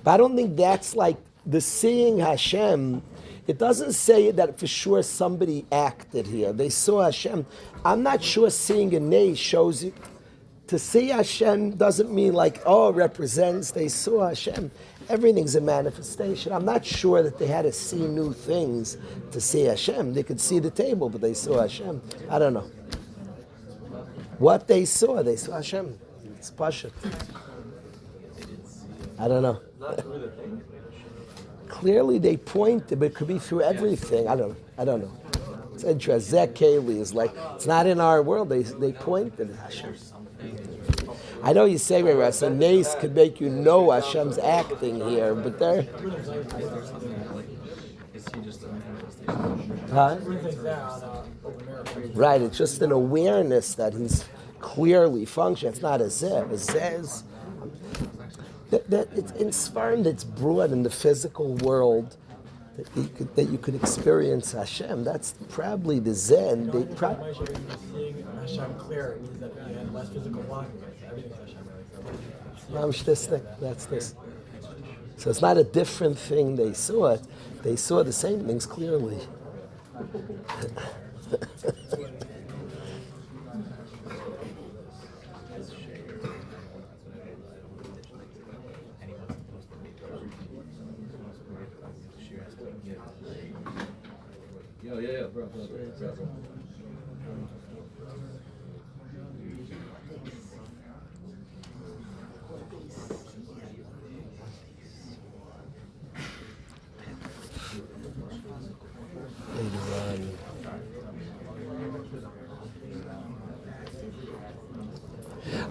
But I don't think that's like the seeing Hashem. It doesn't say that for sure somebody acted here. They saw Hashem. I'm not sure seeing a nay shows you. To see Hashem doesn't mean like, oh, it represents they saw Hashem. Everything's a manifestation. I'm not sure that they had to see new things to see Hashem. They could see the table, but they saw Hashem. I don't know. What they saw Hashem. It's Pashat. I don't know. Clearly they pointed, but it could be through everything. I don't know. It's interesting. Zek Kaylee is like, it's not in our world. They pointed at Hashem. I know you say, Russ, a nace could make you know Hashem's acting here, but there. Huh? Right, it's just an awareness that he's clearly functioning. It's not a zeh. A zeh is that it's in Sfarim that's broad in the physical world that you could experience Hashem. That's probably the Zen. Seeing Hashem clear means that you had less physical blocking. Everything's Hashem. This thing. That's this. So it's not a different thing they saw it. They saw the same things clearly. Yeah, bro.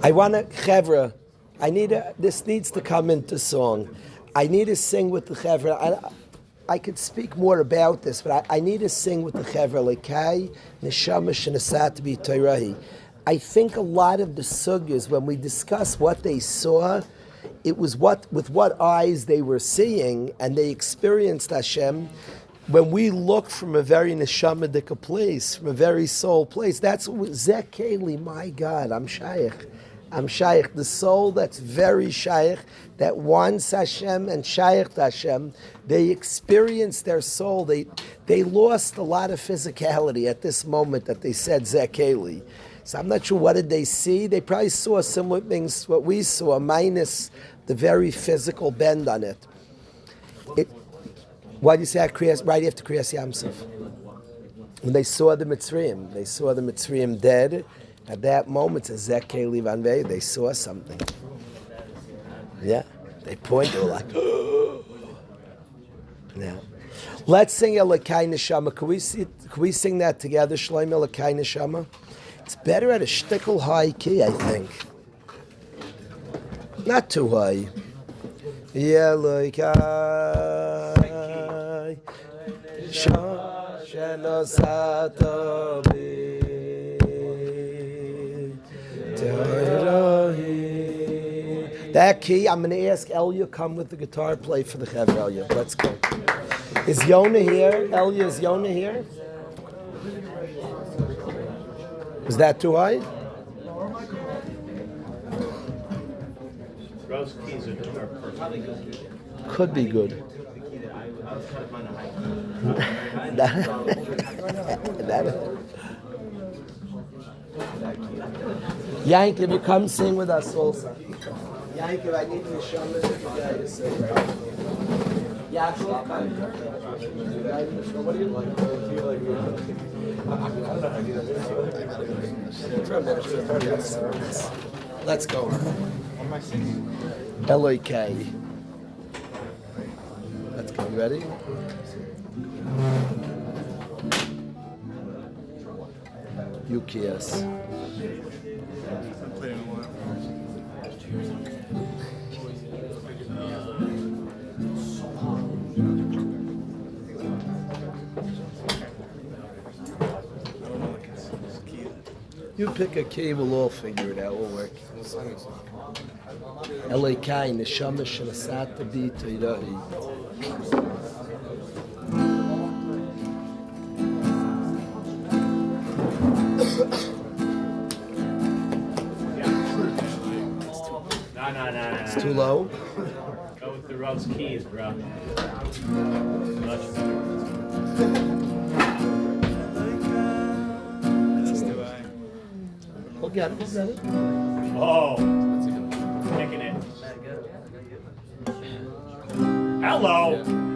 I want to, Chevra, this needs to come into song. I need to sing with the Chevra. I could speak more about this, but I need to sing with the Chevra. Lekai, Neshama, Shenasat, B'Toirahi. I think a lot of the sugyas, when we discuss what they saw, it was with what eyes they were seeing, and they experienced Hashem. When we look from a very neshamadic place, from a very soul place, that's what Zekeli, my God, I'm shaykh. The soul that's very shaykh, that wants Hashem and shaykh to Hashem, they experienced their soul. They lost a lot of physicality at this moment that they said Zekeli. So I'm not sure what did they see. They probably saw similar things what we saw, minus the very physical bend on it. Why do you say right after Kriyas Yamsuf? When they saw the Mitzrayim dead, at that moment, it's a Zekeli Vanvei, they saw something. Yeah, they pointed, they were like, yeah. Let's sing Elokai Neshama. Can we sing that together, Shloim Elokai Neshama? It's better at a shtickle high key, I think. Not too high. Elokai Shenosato Bi That key, I'm going to ask Elia come with the guitar, play for the Chaver Elia. Let's go. Is Yona here? Elia, is Yona here? Is that too high? Rose keys are perfect. Could be good. I was trying to find a high key. Yankiv, you come sing with us also. Yankiv, I need to show you today to sing. Yaakov, What do you like? Do you like? I don't know how to do that. let's go. What am I singing? L-O-K. Let's go. You ready? UKS. You pick a key, we'll all figure it out. We'll work. Elokai, neshama shenasata bi teirahi. No. It's too low. Go with the rose keys, bro. Much better. We'll get it. Whoa. Kicking it. Hello.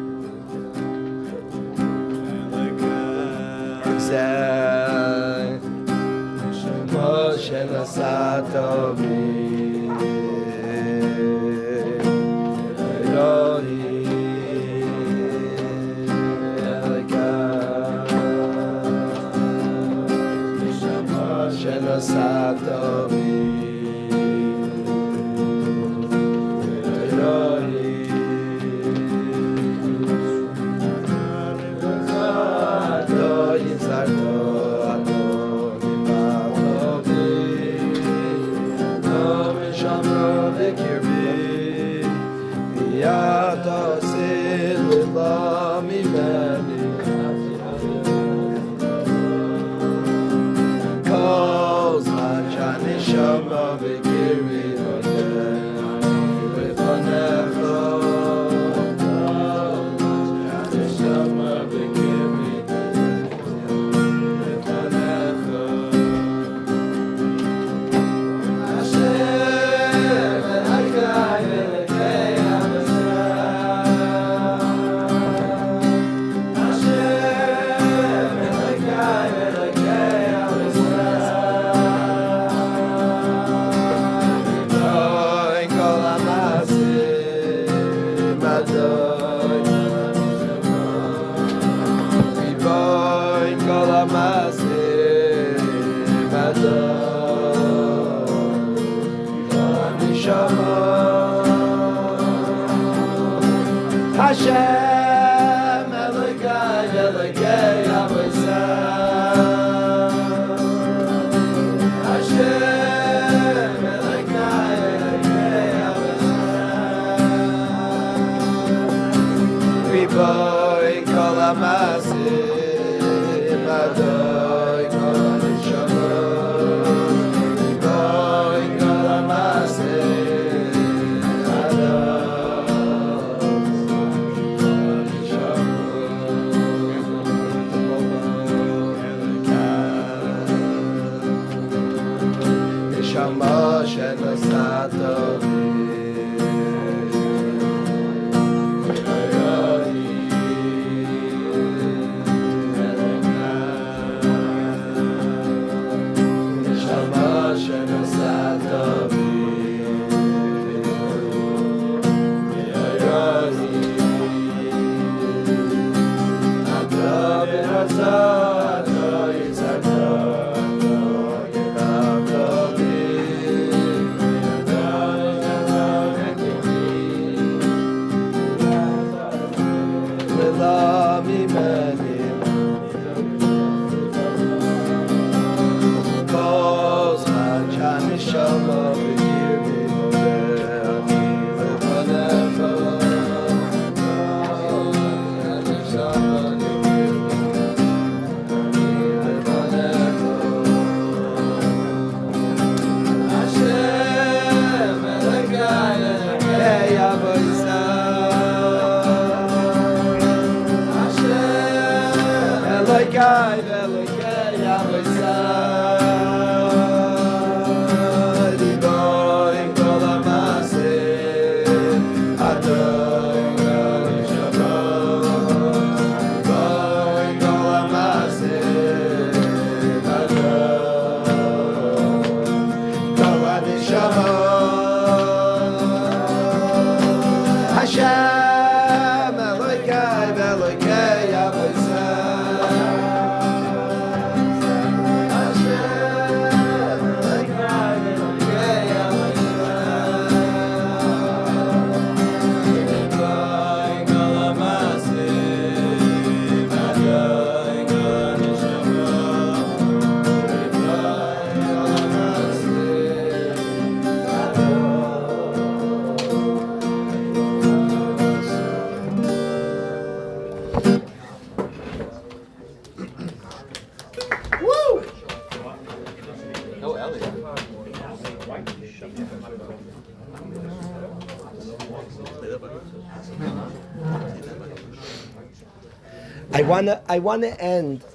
No, Elliot.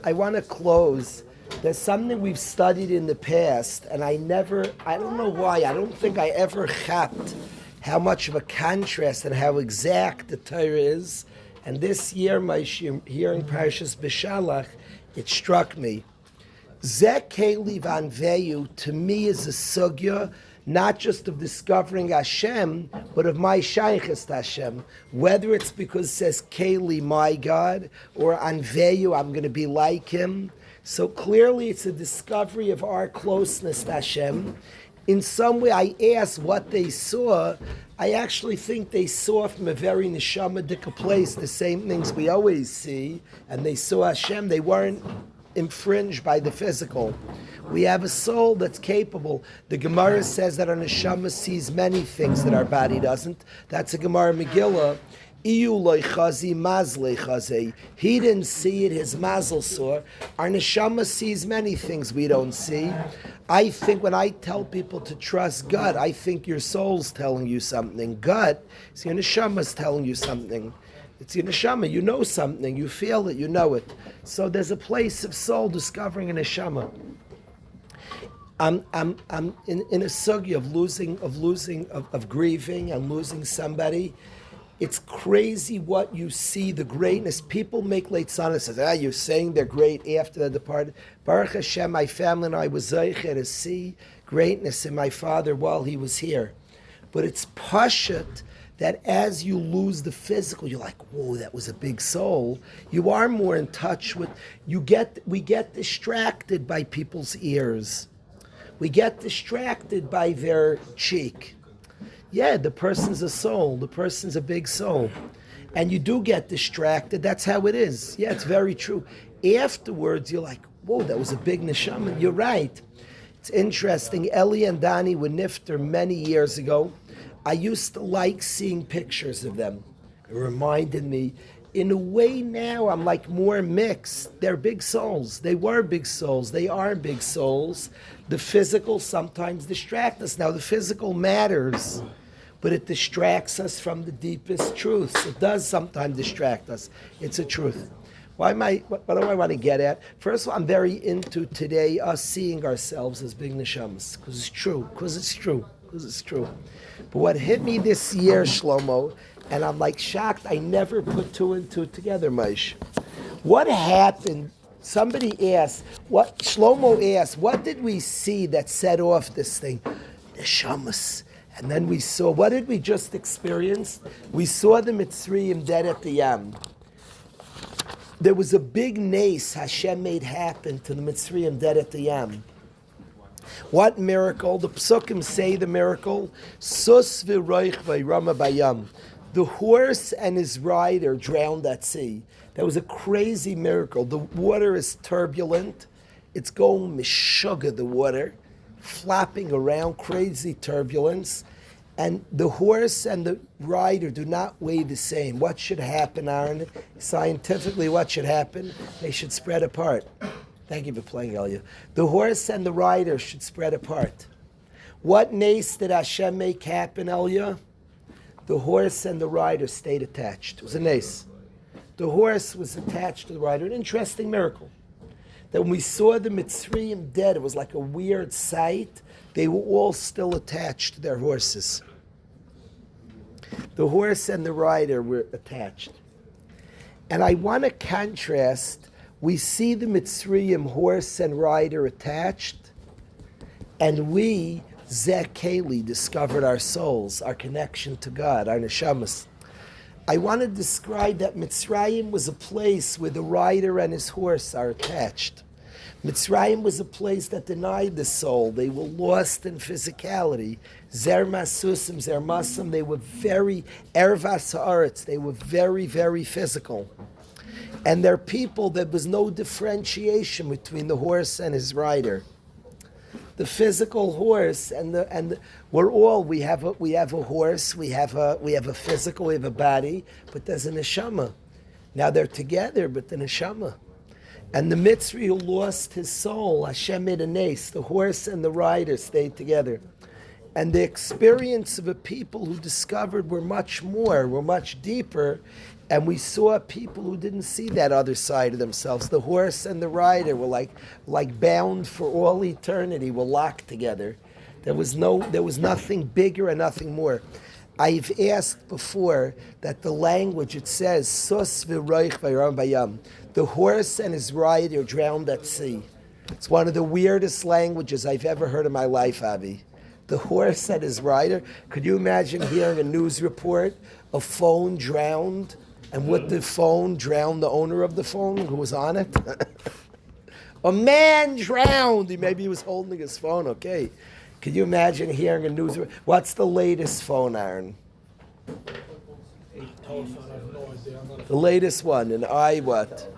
I wanna close. There's something we've studied in the past, and I don't know why, I don't think I ever chapped how much of a contrast and how exact the Torah is. And this year, my hearing Parashas B'Shalach, it struck me. Zeh Keli Vanveyu, to me, is a sugya, not just of discovering Hashem, but of my shaykhis to Hashem. Whether it's because it says Keli, my God, or Anveyu, I'm going to be like Him. So clearly it's a discovery of our closeness to Hashem. In some way, I asked what they saw. I actually think they saw from a very neshama-dika place the same things we always see, and they saw Hashem. They weren't infringed by the physical. We have a soul that's capable. The Gemara says that our neshama sees many things that our body doesn't. That's a Gemara Megillah. He didn't see it, his mazel saw. Our neshama sees many things we don't see. I think when I tell people to trust God, I think your soul's telling you something. God, it's your neshama's telling you something. It's your neshama, you know something, you feel it, you know it. So there's a place of soul discovering a neshama. I'm in a sugya of grieving and losing somebody. It's crazy what you see, the greatness. People make leitzana, says, you're saying they're great after they departed. Baruch Hashem, my family and I was zeicher to see greatness in my father while he was here. But it's pashut that as you lose the physical, you're like, whoa, that was a big soul. You are more in touch with, we get distracted by people's ears. We get distracted by their cheek. Yeah, the person's a soul. The person's a big soul. And you do get distracted. That's how it is. Yeah, it's very true. Afterwards, you're like, whoa, that was a big neshama. You're right. It's interesting. Eli and Dani were nifter many years ago. I used to like seeing pictures of them. It reminded me. In a way now, I'm like more mixed. They're big souls. They were big souls. They are big souls. The physical sometimes distracts us. Now, the physical matters, but it distracts us from the deepest truths. It does sometimes distract us. It's a truth. What do I want to get at? First of all, I'm very into today us seeing ourselves as big neshamas, because it's true, But what hit me this year, Shlomo, and I'm like shocked, I never put two and two together, Maish. What happened? Somebody asked, Shlomo asked, what did we see that set off this thing? Neshamas. And then we saw, what did we just experience? We saw the Mitzrayim dead at the Yam. There was a big nace Hashem made happen to the Mitzrayim dead at the Yam. What miracle? The Psukim say the miracle. Sus v'roich v'rama bayam. The horse and his rider drowned at sea. That was a crazy miracle. The water is turbulent. It's going mishuga, the water, flapping around, crazy turbulence. And the horse and the rider do not weigh the same. What should happen, Aaron? Scientifically, what should happen? They should spread apart. Thank you for playing, Elia. The horse and the rider should spread apart. What nace did Hashem make happen, Elia? The horse and the rider stayed attached. It was a nace. The horse was attached to the rider. An interesting miracle. that when we saw the Mitzrayim dead, it was like a weird sight. They were all still attached to their horses. The horse and the rider were attached. And I want to contrast, we see the Mitzrayim horse and rider attached, and we, Zekeli, discovered our souls, our connection to God, our neshamas. I want to describe that Mitzrayim was a place where the rider and his horse are attached. Mitzrayim was a place that denied the soul. They were lost in physicality. Zer masusim, zer masam, they were very, ervas haaretz, they were very, very physical. And they're people, there was no differentiation between the horse and his rider. The physical horse we have a horse, we have a physical, we have a body, but there's a neshama. Now they're together, but the neshama. And the Mitzri who lost his soul, Hashem made a nace, the horse and the rider stayed together. And the experience of a people who discovered were much more, were much deeper, and we saw people who didn't see that other side of themselves. The horse and the rider were like bound for all eternity, were locked together. There was nothing bigger and nothing more. I've asked before that the language, it says, Sus v'roich v'yaram bayam. The horse and his rider drowned at sea. It's one of the weirdest languages I've ever heard in my life, Avi. The horse and his rider. Could you imagine hearing a news report, a phone drowned, and with the phone drowned the owner of the phone who was on it? A man drowned. Maybe he was holding his phone, okay. Can you imagine hearing a news report? What's the latest phone, Aaron? The latest one, an what?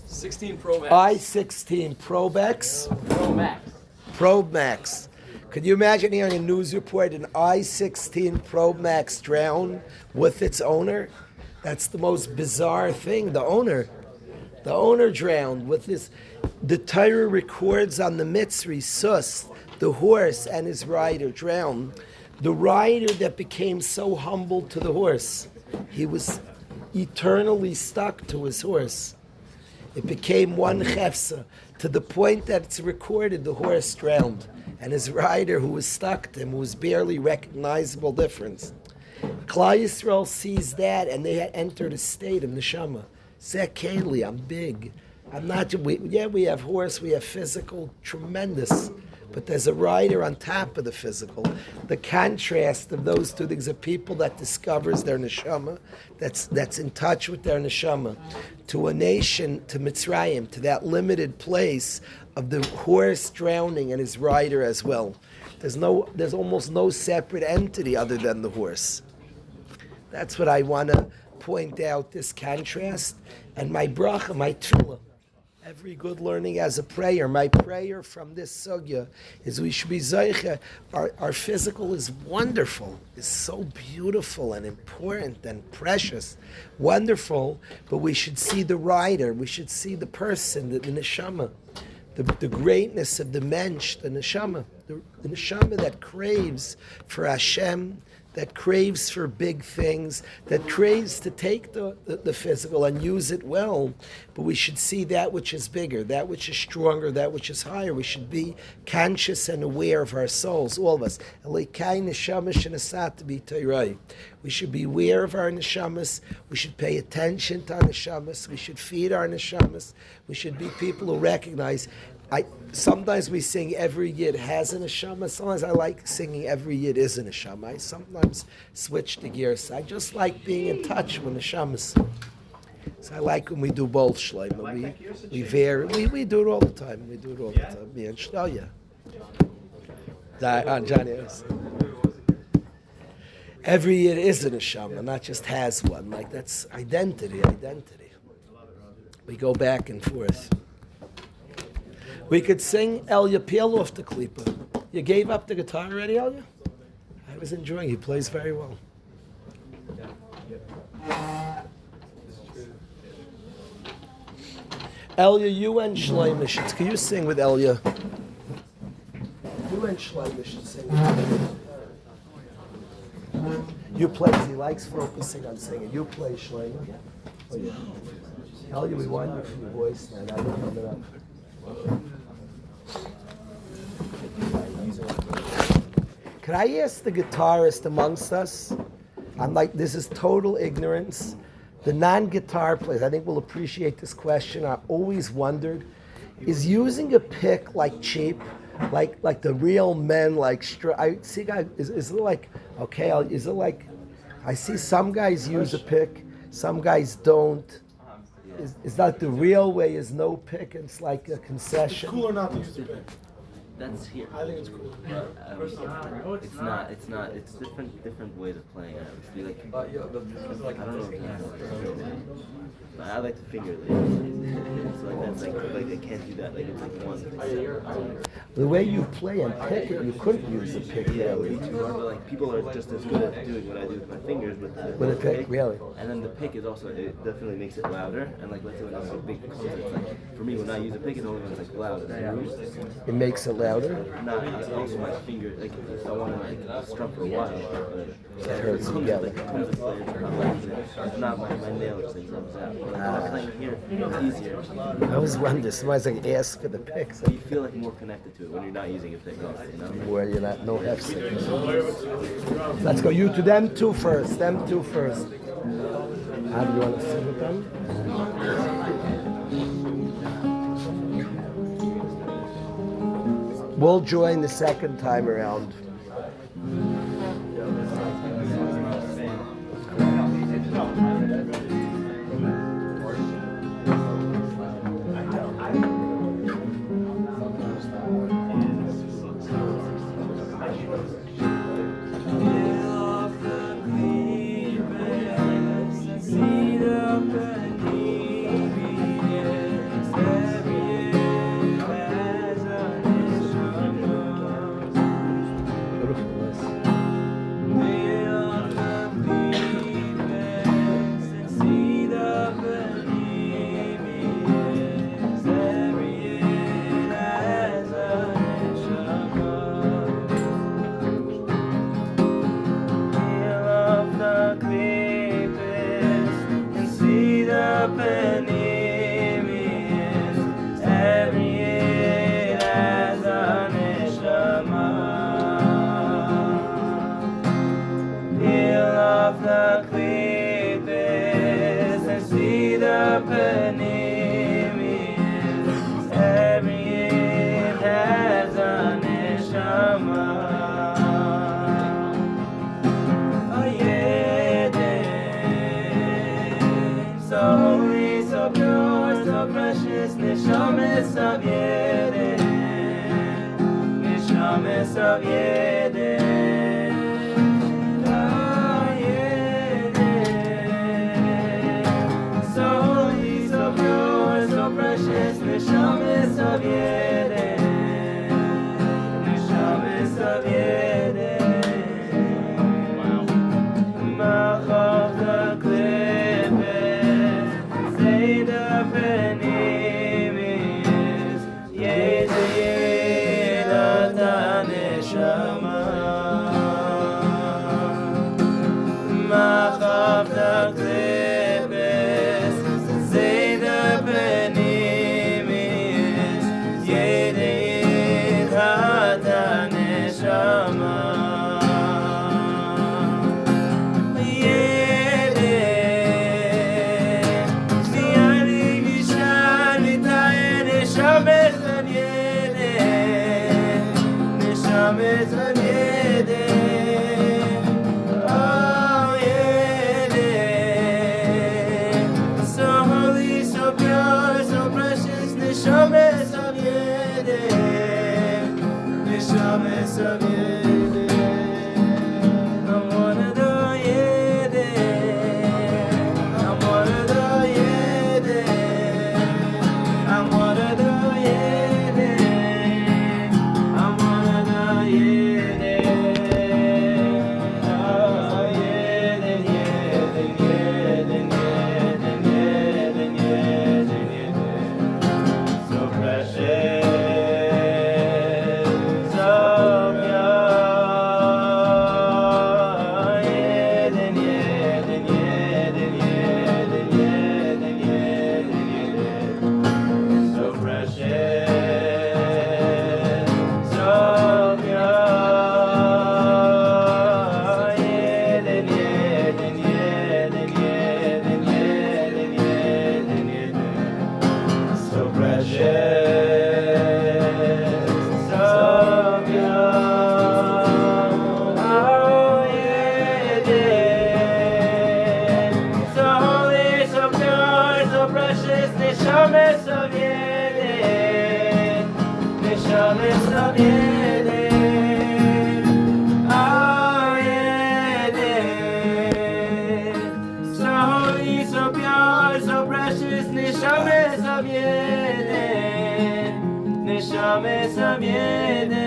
16 Pro Max. i16 Pro Max? Pro Max. Pro Max. Could you imagine hearing a news report, an i16 Pro Max drowned with its owner? That's the most bizarre thing. The owner drowned with this. The Torah records on the Mitzri, Sus, the horse and his rider drowned. The rider that became so humble to the horse, he was eternally stuck to his horse. It became one chefsa, to the point that it's recorded the horse drowned, and his rider, who was stuck to him, who was barely recognizable difference. Klal Yisrael sees that, and they had entered a state of neshama. Zekeli, I'm big. I'm not. We have horse, we have physical, tremendous, but there's a rider on top of the physical. The contrast of those two things, a people that discovers their neshama, that's in touch with their neshama, to a nation, to Mitzrayim, to that limited place of the horse drowning and his rider as well. There's almost no separate entity other than the horse. That's what I want to point out, this contrast. And my bracha, my tefillah, every good learning as a prayer. My prayer from this sugya is we should be zeicha. Our physical is wonderful, is so beautiful and important and precious, wonderful. But we should see the rider. We should see the person, the neshama, the greatness of the mensch, the neshama, the neshama that craves for Hashem, that craves for big things, that craves to take the physical and use it well. But we should see that which is bigger, that which is stronger, that which is higher. We should be conscious and aware of our souls, all of us. We should be aware of our neshamas. We should pay attention to our neshamas. We should feed our neshamas. We should be people who recognize. Sometimes we sing every yid has a neshama. Sometimes I like singing every yid is a neshama. I sometimes switch the gears. I just like being in touch with neshamas. So I like when we do both shleima. We vary. We do it all the time. We do it all the time. Me and Shloya. Johnny. Every yid is a neshama, not just has one. Like that's identity. We go back and forth. We could sing Elia Peel off the klipa. You gave up the guitar already, Elia? I was enjoying it. He plays very well. Elia, you and Shleimish. Can you sing with Elia? You and Shleimish should sing with You play. He likes focusing on singing. You play Shleimish. Oh, yeah. tell you we want you for your voice, man. I don't know up. Could I ask the guitarist amongst us? I'm like, this is total ignorance. The non-guitar players, I think will appreciate this question. I always wondered, is using a pick like cheap? Like the real men, I see guys, is it like, okay, is it like, I see some guys use a pick, some guys don't. Is that the real way is no pick, and it's like a concession? It's cooler not to use the pick. That's here. I think it's cool. It's not. It's different ways of playing. Obviously, like I don't know if you know. But I like to finger it. It's like that's like I can't do that. Like it's like one. The way you play and pick it, you couldn't use a pick. Yeah, it would Really. be too hard. But like people are just as good at doing what I do with my fingers With a pick, really. And then the pick is also it definitely makes it louder. And like let's say when I'm at a big concert, it's like for me when I use a pick, it's only when it's like loud and It makes it louder. Not also my finger. Like if I want to like strum for a while, It hurts you, yeah. If not, my nail just like rubs out. But like, when I'm playing here, it's easier. I always wonder, somebody's like, ask for the pick. So You feel like more connected to it when you're not using a pick, also, you know? where you're not, no F signal. Let's go, you to them two first. How do you want to sing with them? We'll join the second time around. So precious of your precious neshamas of Yedin, neshamas of Yedin, oh Yedin. So holy, so pure, so precious, neshamas of Yedin, neshamas of Yedin.